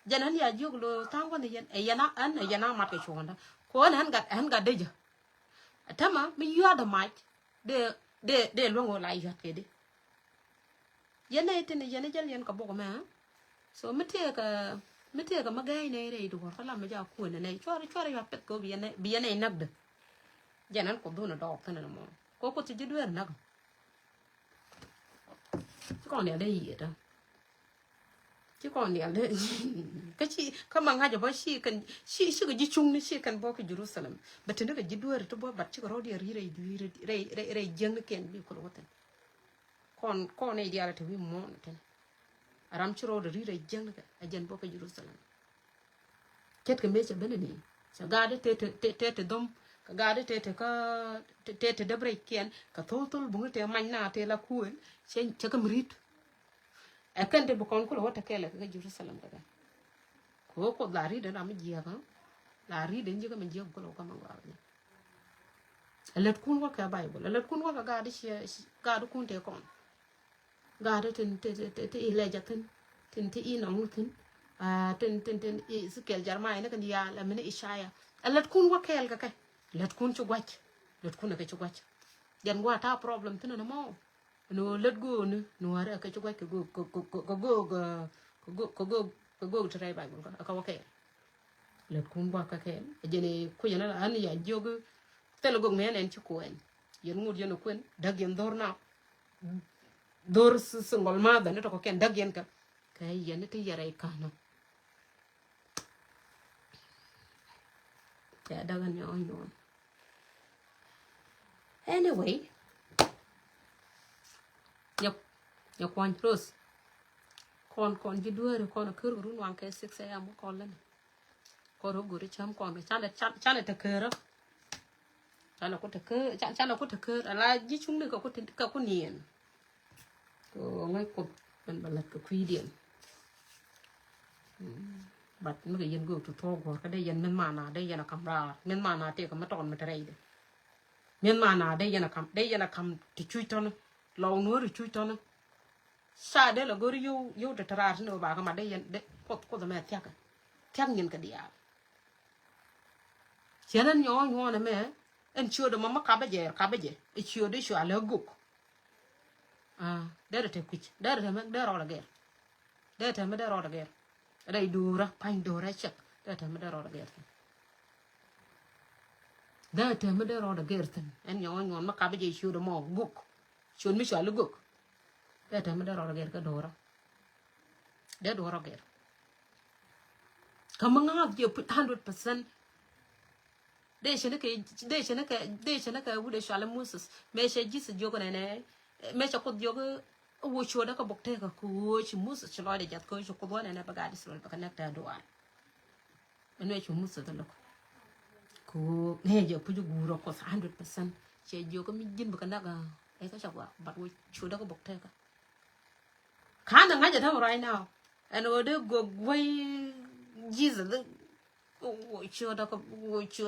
janan ya joglo tango ne yen e yana mat ka chonda ko han ga deja tama mi yo da mach de longo la yat ke de yene tene yene jal yen ka boko ma so mete ka magay ne re do ko la ma ja ko ne chore ya pet ko bi yene nagde janan ko do na dog tan na mo ko ti jidwer na ko ne da yi da chứ còn nè cái chị các mang hai giờ bao chị cần chị cái gì chung chị cần bao cái Jerusalem but nó cái gì đuôi rồi bao bắt chị có rồi đi riêng cái kiện bị có lúc thế con này đi ra thì mình muốn thế aram chị rồi đi riêng cái ajan bao cái Jerusalem chết cái mấy cái bên này sao gà đấy tê dom cái gà đấy tê đập rồi kiện cái thô bung tê mạnh na tê là cuốn chị cái mrit akan de bukon ko wata kele ka Jerusalem daga ko lari da na mijiya ba lari da njiga mijiya ko ko mangwa ne alat kun wa ka bible alat kun wa ka ga da shi ga da kun te kon ga da tin te ile jatin tin te ina mutin tin Ezekiel Jeremiah ne kan ya la mene Ishaya alat kun wa kel ka kai alat kun chu gwach alat kun ka chu gwach jan wa ta problem tin na mo no let go no ara ka chwa ka go try ba ka wa ke let kun ba ka ke jene ku yana an ya jogo tele go men en chu en yen ngud yen ku en dag yen dor na dor singol ma da ne to ko ken dag yen ka yen te yare ka no ya daga ne on yon anyway nhập quan plus con chỉ đuôi rồi con cứ run hoàng cái xích xe am con lên con nó gửi chấm con cái chán là thật cơ đó chán là có thật cơ chán là có thật cơ là với chúng mình có niềm có ngay cột mình lật cái quy điện bật mấy cái dân gửi tụt thô của cái đây dân mình mà nào đây dân là cầm ra mình mà nào thì cầm tròn mà đây mình mà nào đây dân là cầm thì chui cho nó lâu nữa rồi chui cho nó sa de la gor yo de tarar no ba ka ma de yen de ko da me tiak nyin ka dia chenen nyo na me en chio de mama ka ba je e chio de sho ala guk de te kuch de me de ro la ger de te me de ro la ger dai dura pan dura chek de te me de ro la ger de te me de ro la ger ten en nyo ma ka ba je chio de mo guk chio mi sho ala guk để thằng mới đỡ rồi cái đồ đó để đồ rồi cái mà ngáp nhiều 100% để cho nó cái vụ để xóa làm Moses mấy cái gì sự vô cái này mấy cái cột vô cái vụ chùa đó cái bọc thế cái cua chỉ Moses cho nó để giặt cái chỗ cái này bagadi rồi cái này cái đồ ăn anh nói chúng Moses đó cua này giờ bây giờ gù rồi có 100% chỉ vô cái mình dính cái này cái chỗ bắt vụ chùa đó cái bọc thế cái khá là ngay giờ thôi right now anh ở đây go quay Jesus ôi chưa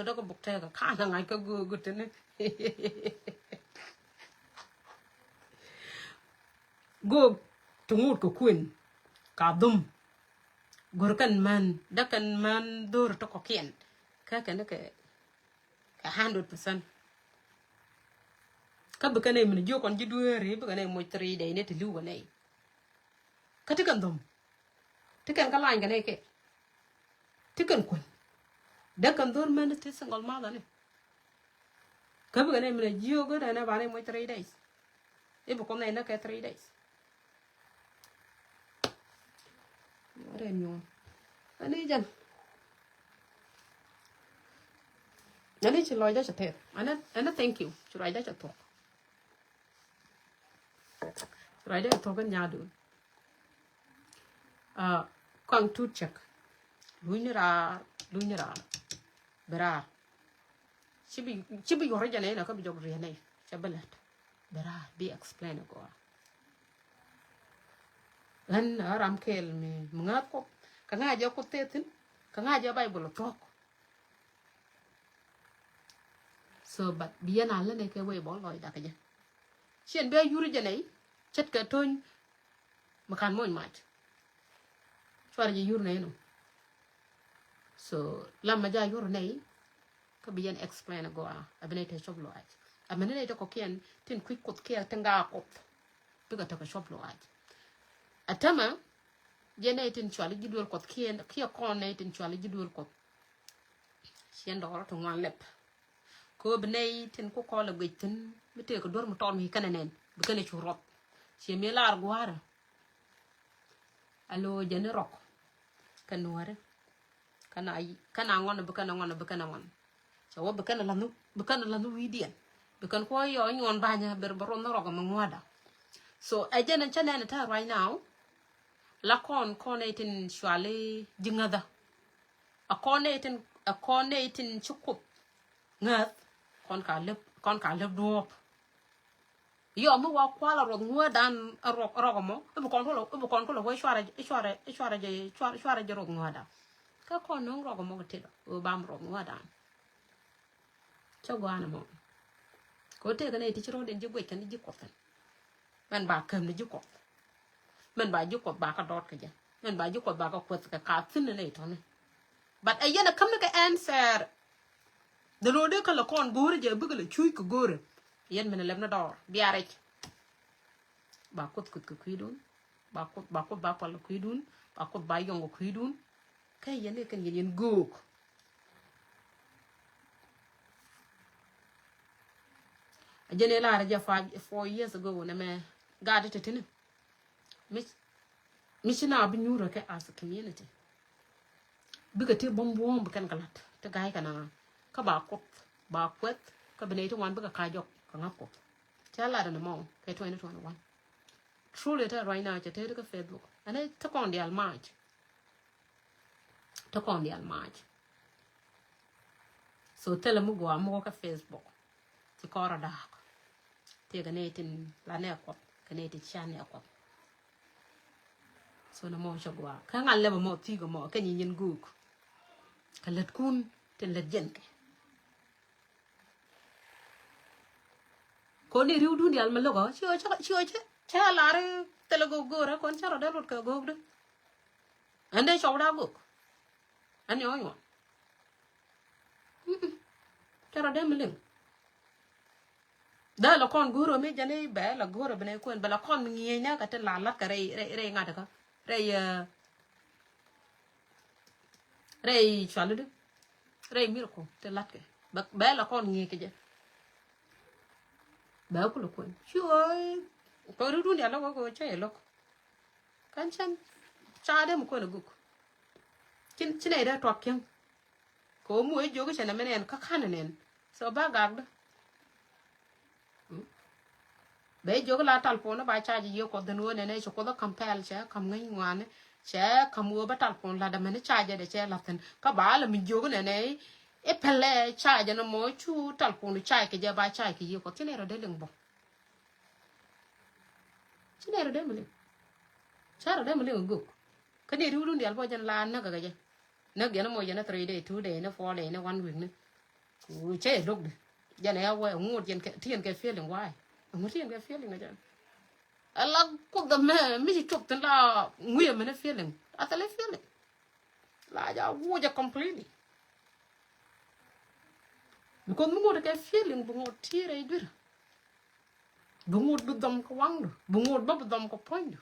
đó có bục thế cả khá là ngay cái go thế này go tung ut của queen cả đum gor kan man da kan man dor to ko kien cái nó cái 100% các bữa cái này mình vô còn chỉ đuôi rồi bữa cái này một три đấy này thì lưu cái này katikan dom tikan kalain kan eke tikan kun dakan dor men te sangol ma dane kabu gane men jio go dane bane mo 3 days e bu kom na ka 3 days are nyo ani jan ani chi loy da chate ana thank you chi loy da chato loy da to kan nya du quang tu check lui ra bera chỉ bị gọi ra này là có bị gọi ra này sẽ belat bera be explain go lan ram kel mi ngat ko ka nga jo ko tetin ka nga jo bible talk so but bien an le ne ke we bo loy da ka ja chen be yuri ja này chet ka ton makan moy mat soir ji yur này no so lamma ja yur này ko bien explain go a bene te shop lo aj a bene te ko kien tin quick kot kia tanga ko tuga to ko shop lo aj atama jene tin chwali jidwel kot kia kon ne tin chwali jidwel kot sien do to ngan lep ko benay tin ko ko la gaitin mete ko dor mu ton mi kananen be kana ci rop ci mi lar gwara alo jene rok kanore kana ngon be kana ngon so wo be kana lanu widien be kan ko yo nyon banya ber baro no rok mo ngoda so ajana chana ta right now la kon etin shwale jingada a kon etin chukup ngat kon ka le do yo mo wa kwala ro ngodan ro mo bu kon ko lo shwara je ro ngoda ka kon no ro mo te o bam ro ngoda chagwana mo ko te kana ti chiro den je gwe kan ji ko man ba kam ni ji ko man ba ji ko ba ka dot ka ja man ba ji ko ba ka kwat ka tin ne to ne but ayena kam na ka answer de lo de ka la kon gore je bu la chui ko gore yen men lem na dor biare ba kot ko kuidun ba pal kuidun ba kot ba yongo kuidun kay yen kan yen go ajene la raja 4 years ago na me gadi tetene Michina bi nyuro ke as a community biga te bombo kan galat te gay kana ka ba kwet ka bene to wan biga ka jok ka ngako chala na mo ke 2021 truly that right now te ka Facebook and it took on the almaj so tell mu go am ka Facebook ti kora da te ga netin la ne ko ka netin chane ko so na mo shagwa ka ngalle mo ti go mo ka nyin guk ka let kun te let jenke ko ni riu dun yal ma logo chio cha la re te lo go ra kon cha ro da rut ka go de ande chaw da go an yo cha ro da mling da la kon guro me jane ba la guro bene ko ba la kon ngi na ka te la la ka re ngata ka Ray chalude Ray miracle te latke ba la kon ngi ke je ba ko lo ko chuy ko ru dun ya lo ko che lo kan chan cha de mo ko na guk chin ai da twak ken ko mu e jogo chana menen ka kananen so ba gag da be jogo la tal pona ba cha ji yo ko den wona ne ko da compel cha kam ngai ngwane cha kam wo ba tal pon la da mene cha ja de cha la ten ka ba la mi jogo ne e pele cha ja no mo chu tal pon cha ke ja ba cha ke yo ko tinero de lengbo tinero de mele cha ro de mele go ka de ru ndi al bo jan la na ga ja na ga no mo ja na 3 day 2 day na 4 day na 1 week ne ku che lok de ja ne ya wa ngut jen ke tien ke feeling why ngutien ke feeling na jan ala ko da me mi chok tan la nguye me na feeling atale feeling la ja wo ja completely because mu ngod ke feeling bu ngod tire dur bu ngod bu dom ko wang bu ngod ba bu dom ko point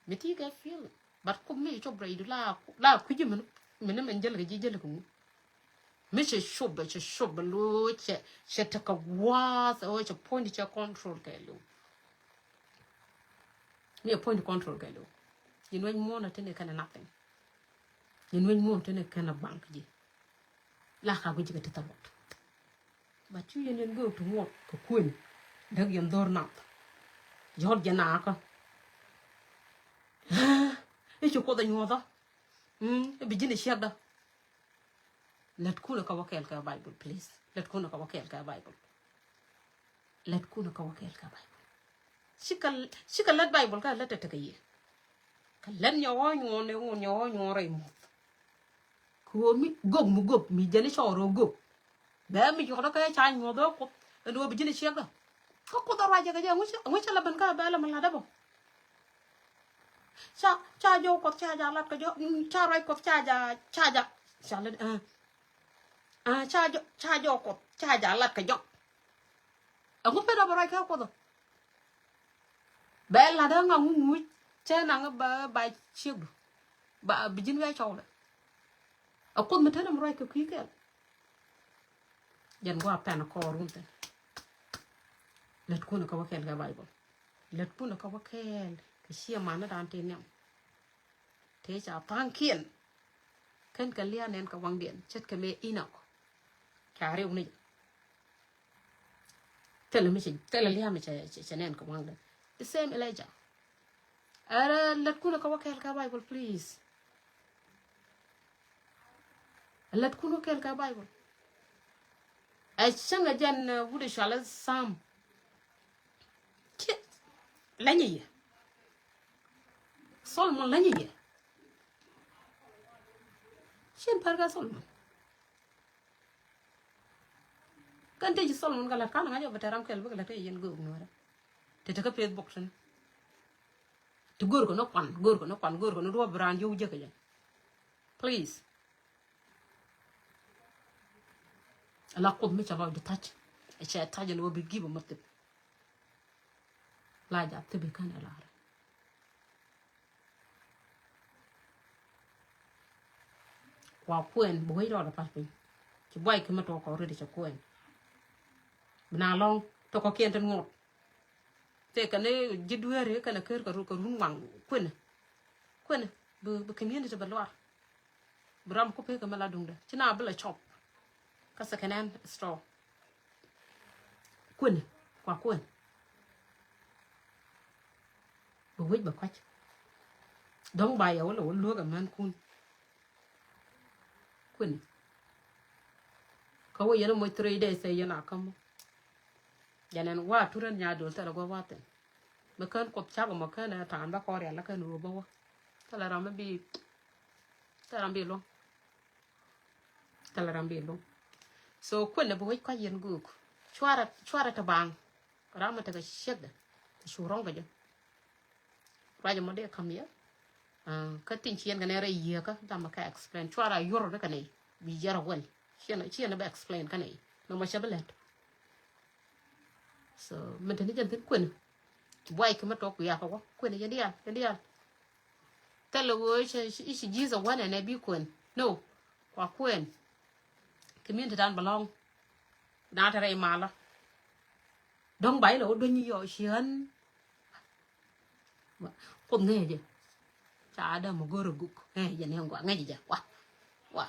mi ti ke feeling but ko mi chok bray la ku ji me na men jel ga ji jel ko mi che shob lo che ta ka wa o che point che control ke lo mi point control ke lo yin wen mo na tene kana nothing yin wen mo tene kana bank ji la ka go ji ga ta bot but you yin go to work ko kun dag yin dor na jor jana ka e che ko da nyoda e bi jini shada let kuna ka wakel ka Bible please let kuna ka wakel ka Bible let kuna ka wakel ka Bible shikal let Bible ka let ta kaye ka len nyawo ne won nyawo re mo ko mi gob mi jeni choro gob ba mi jora ka cha nyodo ko ndo bi jini shega ko da raja ga ja ngucha la ban ka ba la man la dabo cha jo ko cha ja lat ka jo cha rai ko cha ja cha le cha jo ko cha ja lat ka jo ngu pe da bara ka ko do be la da nga ngu che na nga ba chiu ba bijin wa chaw la ko me tana rai ka ki ka jan go pen ko runte let kuna ka wakel ga bible let kuna ka wakel ka sia mana dan tin nyam thế chả phang kiên khen cái lia nên cái vang điện chất cái mê inox chả rêu này thế là mình chỉ thế là lia mình chỉ nên cái vang điện the same Elijah let kuna ka wakel ka bible please let kuna kel ka bible ai chang ga jan wude shala sam lañi Solomon lañi Shen parga Solomon. Kan te Solomon kala kan ngajo bataram kel bak la te yen go nora. Te te ka Facebook tan. Te gor ko no pan, gor ko no do brand yo je ka. Please. Ala qod mi chaba de touch. E cha touch no bi gibo matib. La ja te be kan ala. Wa kuen boy do da papi ci boy ki ma to ko redi ci kuen bna long to ko kien tan ngot te kan ne jidwere kan ker ko run wang kuen bu community ba lwa bram ko pe ka mala dungda ci na bla chop ka sa kanan straw kuen kwa kuen bu wej ba kwach dong ba ya wala lu ga man kun quên có vậy nó mới 3 days say yana kam ya nên wa turan nhà đồ ta go wa ten mà kan cột chắc mà kan tan ba ko re la kan ro ba ta la ram bi ta ram bi lo ta la ram bi lo so quên là bôi qua yen gu chwara ta bang ram ta ga shek da shu rong ga je ra je mo de kam ya ka tin chien ga ne re ye ka ta ma ka explain chwara yor da ka ne bi yara wel chien ba explain ka ne no ma shabelet so mình thấy chân tin quên quay cái mắt to của ya có quên cái đi à tell the world she Jesus one and be quên no qua quên community dan belong na ta mà la đông bảy lỗ đôi như vậy xiên con nghe gì chả ada một guru gục nghe gì này không nghe gì vậy wow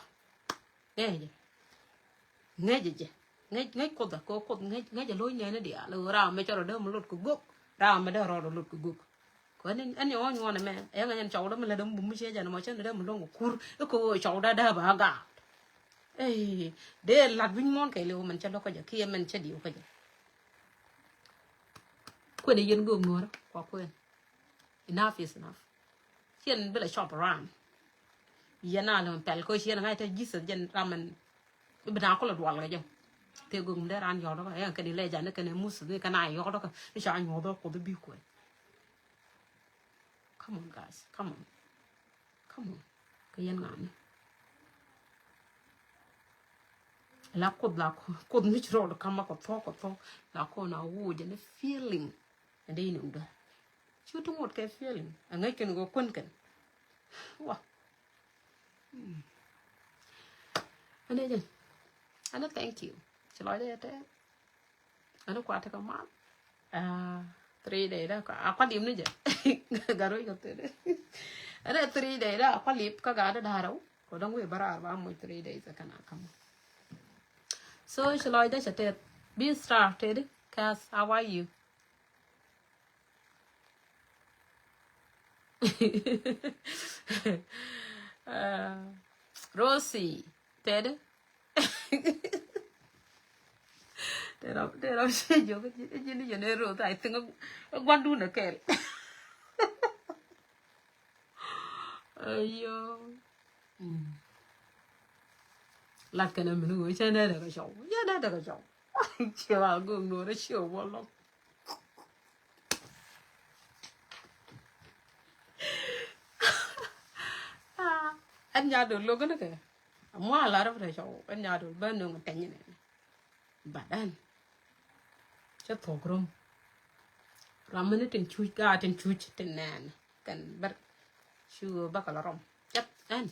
nghe gì ngay cột da cột ngay giờ lối này nó địa lừa ra mấy cho rồi đâu mà lột cục gốc ra mà đâu rồi lột cục gốc có nên anh nhỏ nhỏ này mẹ em anh cháu đó mình là đâm bụng xe giờ nó mà chân đó mình đông một cur cái cô cháu đã bà gà ê để lạt vinh món cái liều mình cho nó coi giờ kia mình sẽ điều coi giờ quên đi yên gương nữa đó quá quên enough is enough hiện bây giờ shop around giờ nào là pel coi xe ngay tới dít dân ra mình bây giờ có là đoạt rồi chứ te gum der an yodo ka yan kadi leja ne kane musu ne kana yodo ka isha an yodo ko bi ko come on guys come on ka yan ngani la ko mi chro kama ko to la ko na wu je ne feeling ande ni unda chu tu ngot ke feeling angai ken go kun ken wa ane je ana thank you nói đây thế nó qua thế có mát 3 day đó có điểm nữa chứ gà rối cái thế đấy ở đây 3 day đó có lip có gà đó đà đâu có đông người bara ba mươi 3 days cái nào không so shall I just say be started cause how are you Rosie Ted Để sẽ vô cái gì này rồi tại từng quan đun ở kẹt ayo là cái này mình ngồi trên đây là cái chậu giá đây là cái chậu chiều vào gương nữa nó chiều vào lắm anh nhà được luôn cái đó kìa mua là đó phải chậu anh nhà được bên đường cảnh như này bà đan cho thổ gồm làm mình trên chui ga trên chui trên nàn cần bắt chưa bắt cả là rong chắc anh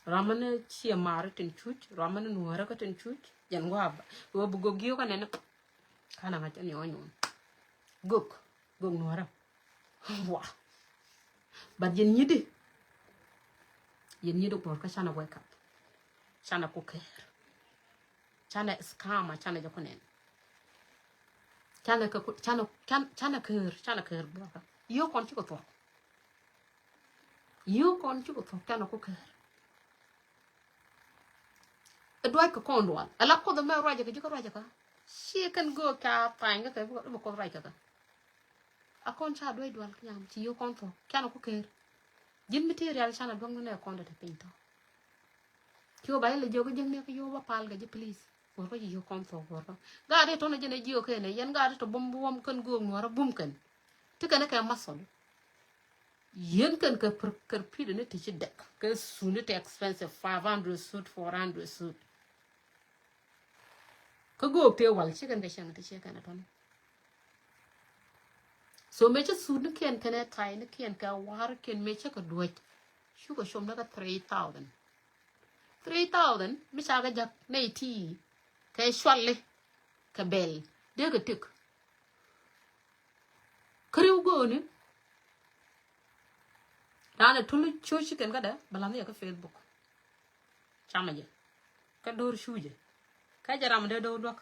Ramana chia mara tin chuch, Ramana nuara ka tin chuch, yan wab, wabugo gio ka nena, kana nga chan yon. Guk nuara. Wah. But yen yidi por ka chana wake up. Chana kuker. Chana skama, chana jokonen. Chana ker bloka. Yo kon chiko to. Chana kuker. Adwai ka kondwan. Ala ko the me raja ka jiko raja ka. She can go ka panga ka ko raja ka. A kon cha dwai dwal kyam ti yo kon to. Chana kuker. Jin material chana dwang ne kon da pinto. Kyo ba le jogo jeng ne ko yo ba pal ga ji please. Ko ko yo kon to ko. Ga de to na jene ji o ke ne yan ga de to bom kan go ngora bum kan. Ti kan ka masol. Yen kan ka per pide ne ti dek. Ka sunu te expensive 500 suit 400 suit. Ka go te wal chi kan ka shang ti che kan ton. So me che sunu ken kan tai ne ken ka war ken me che ka duet. Shu ko shom na ka 3000. 3000 mi sa ga jak nei ti. Ka shwalle ka bel de ga tik. Kriu go ne Dana tulu chochi kan kada balam ya ka Facebook. Chama je. Ka dor shuje. Ka jaram de do dok.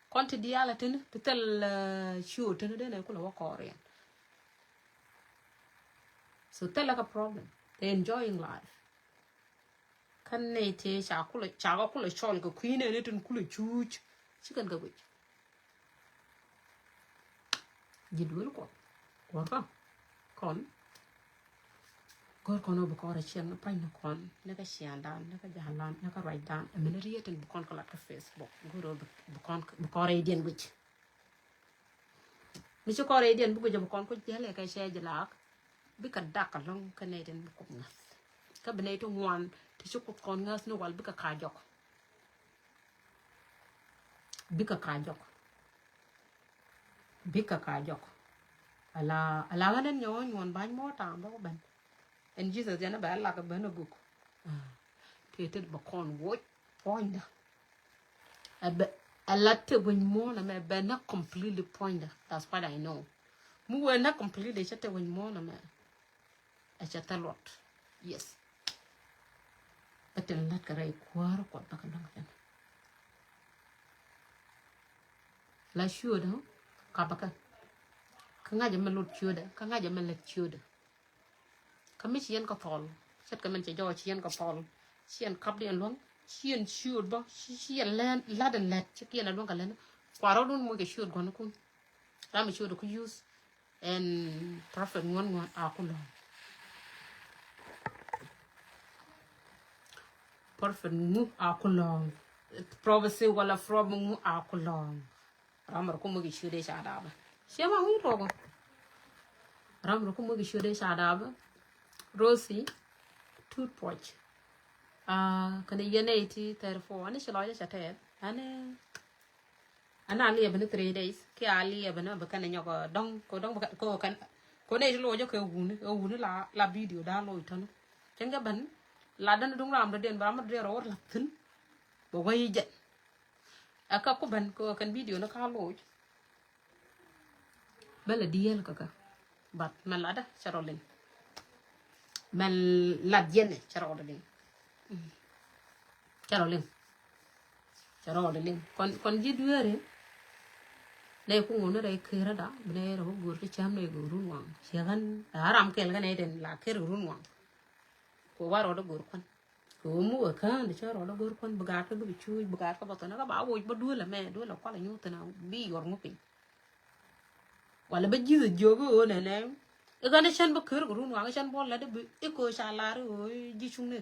Konti diala tin pitel shu tin de na kula wakore. So tell like a problem. They enjoying life. Kan ne te cha kula chol ko queen ne tin kula chuch. Chikan ka wich. Jidwel ko. Ko ka. Kon God kono bukore chen na pain na kon na ka shian dan na ka jalan na ka write down a minute yet in bukon ko ka Facebook guro bukore dien wich mi chu kore dien bugo bukon ko jele ka she jalak bi ka dak long ka ne den buko ngas ka bene to wan ti chu ko kon ngas no wal bi ka jok bi ka jok ala ganen nyon ban mo tam ba ban. And Jesus jana ba la ka bana book. Teted ba kon wo point. A lot when more na me ba na completely point. That's what I know. Mu we na completely chate when more na me. A chate lot. Yes. But the lot ka rai kwar ko ba ka nang. La sure do ka ba ka. Ka nga jama lot sure da. Ka nga jama let sure da. Kami chien ka tol set ka men che jo chien ka tol chien kap de long chien shoot ba chien laden let chien long ka len kwaro dun mo ke shoot gon ku ram shoot ku use and prophet ngon akulo prophet mu akulo prophecy wala from mu akulo ram ko mo ke shoot de shada ba chema wi rogo ram ko mo ke shoot de shada ba Rosie, toothbrush. Can you get 34? And she lost her head. And I live in 3 days. I live in a bacan and your dong, go can. Conate lawyer, la video down low ton. Jangaban, Ladan don't ram the den Bama dear or Latin. But why you get a cocoban go can video in a car lodge. Bella deal kaka. But Malada, Charolin. Men ladjene Charolin. Charolin. Con jidwere. They put on a kerada, Blair of good cham they go run one. She can Aram Kelgan and la kerun one. Go war or the good one. Go move a can, the chair or the good one, Bugata be chewy, Bugata, but another bow, but do a man, do a calling you to now be your mopping. While a bit you jogo and name. A ganation book, room, one ball, let it be echo shalari or jishun a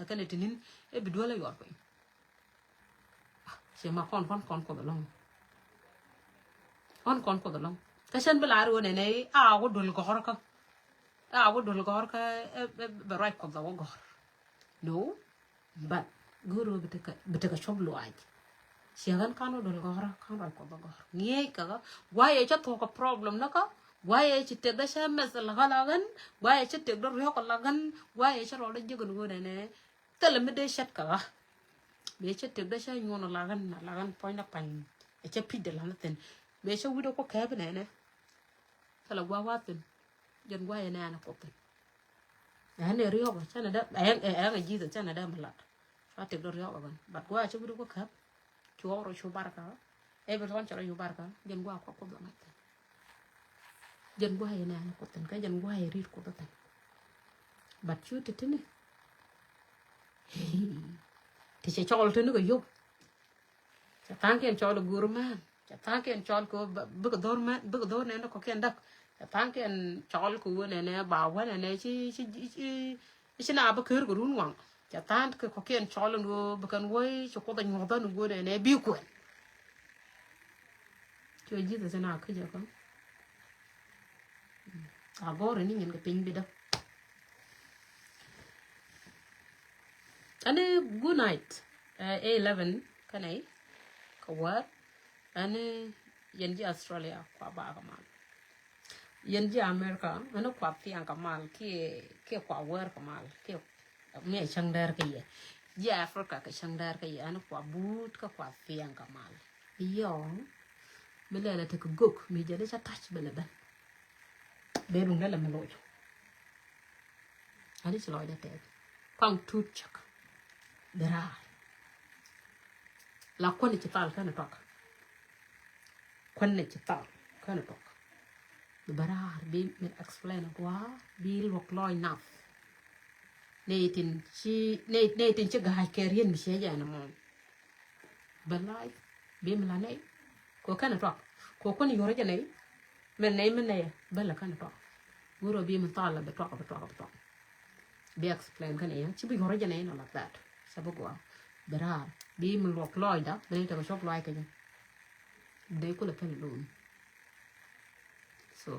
canetinin, a bidwella your way. She ma con for the long. On con for the long. Cashan Belaru and a would do gorka. I would do gorka, the right of the wogor. No, but Guru betake a shop loite. She haven't cannot do gorka, can't write of the gor. Nieka, why a chat talk a problem, naka? Why a chit the sham as the lagagan? Why a chit the rock lagan? Why a shall all the jiggle wood and tele me de shat ka be che te de sha nyono la gan point na pan e che pi de la ten be che wido ko ka be ne kala gwa wa ten jen gwa yana na ko ten ane rio ba chana da ay ji da chana da mala fa te do rio ba ban bat gwa che wido ko ka chuo ro chu barka e be ron chara yu barka jen gwa ko do na jen gwa yana na ko ten ka jen gwa ya rir ko do ten bat chu te tene thì sẽ cho lên nó cái dục chả tăng cái cho được guru man chả tăng cái cho có bữa đôi này nó có cái đặc chả tăng cái cho của này bảo quá này chứ nào bữa cứ của đúng không chả tăng cái có cái cho lên nó bữa cần quay cho có tình ngọt nó này biêu quyển chưa gì thì nào cứ giờ con à bố rồi nhìn cái pin bị đâu and good night A11 kan ai ka war and yenji Australia kwa ba kamal yenji America ano kwa tiang kamal ke kwa war kamal ke me changdar ke ye ya Africa ka changdar ke ye ano kwa but ka kwa tiang kamal yo belela te ko gok mi jale cha touch belada be rung la melo ani chlo da te kong tut chak dera la kone chital kana tok kone chital kana tok barar bi me explain kwa bi lok loy naf ne tin chi ga ke rien mi she ya na mo balai bi mla nei ko kana tok ko kone yore ja nei men nei bala kana tok guro bi mi tala be tok be explain kana ya chi bi yore ja nei no like that sabogwa berar bi mu lok loy da be ta ko shop loy kanya de ko la pen loon so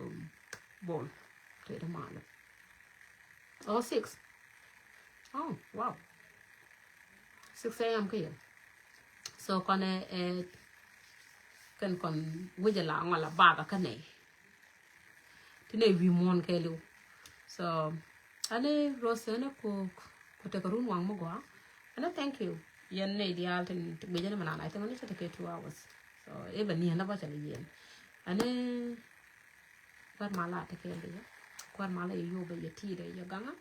ball te da mala oh 6 oh wow 6 a.m. kia so con kan kon wujala ngala baga kane tine wi mon ke lu so ane rosena ko te ko run wang mo gwa and thank you yen ne di alten be jana mana I think only take 2 hours so even ni na ba chali yen ane kwar mala te ke le kwar mala yo be ye ti de yo ganga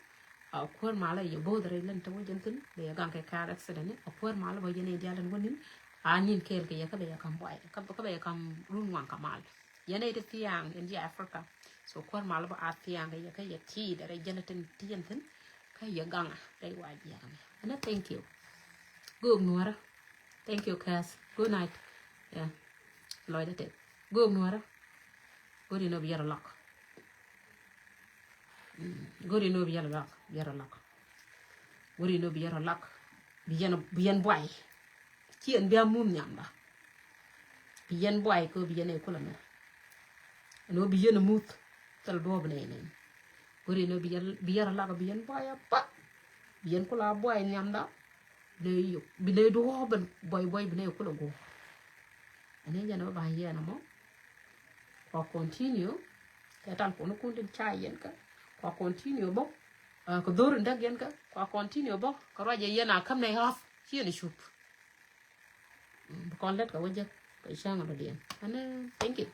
a kwar mala yo bodre len to wajen tin be ya gang ke car accident a kwar mala ba yene di alten wonin a nin kel ke ya ka be ya kam boy ka be ya kam run wan kamal yene te tiang in the Africa so kwar mala ba a tiang ya ka ya ti de re jana tin tien tin ka ya ganga dai waji ya and thank you good nuara thank you Cass good night yeah Lloyd it good nuara good no be your luck good no be your luck good no be your luck bien boy chien bia mum nyamba bien boy ko bien e kula me no bien mut tal do bne ne good no be your luck bien boy pa bien kula boy nyamba le bine do ben boy bine kula go ane jana ba hiya na mo ko continue ta tan ko no kun din chai yen ka ko continue bo ko dor ndak yen ka ko continue bo ko raje yena kam ne half chi ne shup ko let ka waje ko shanga do den ane thank you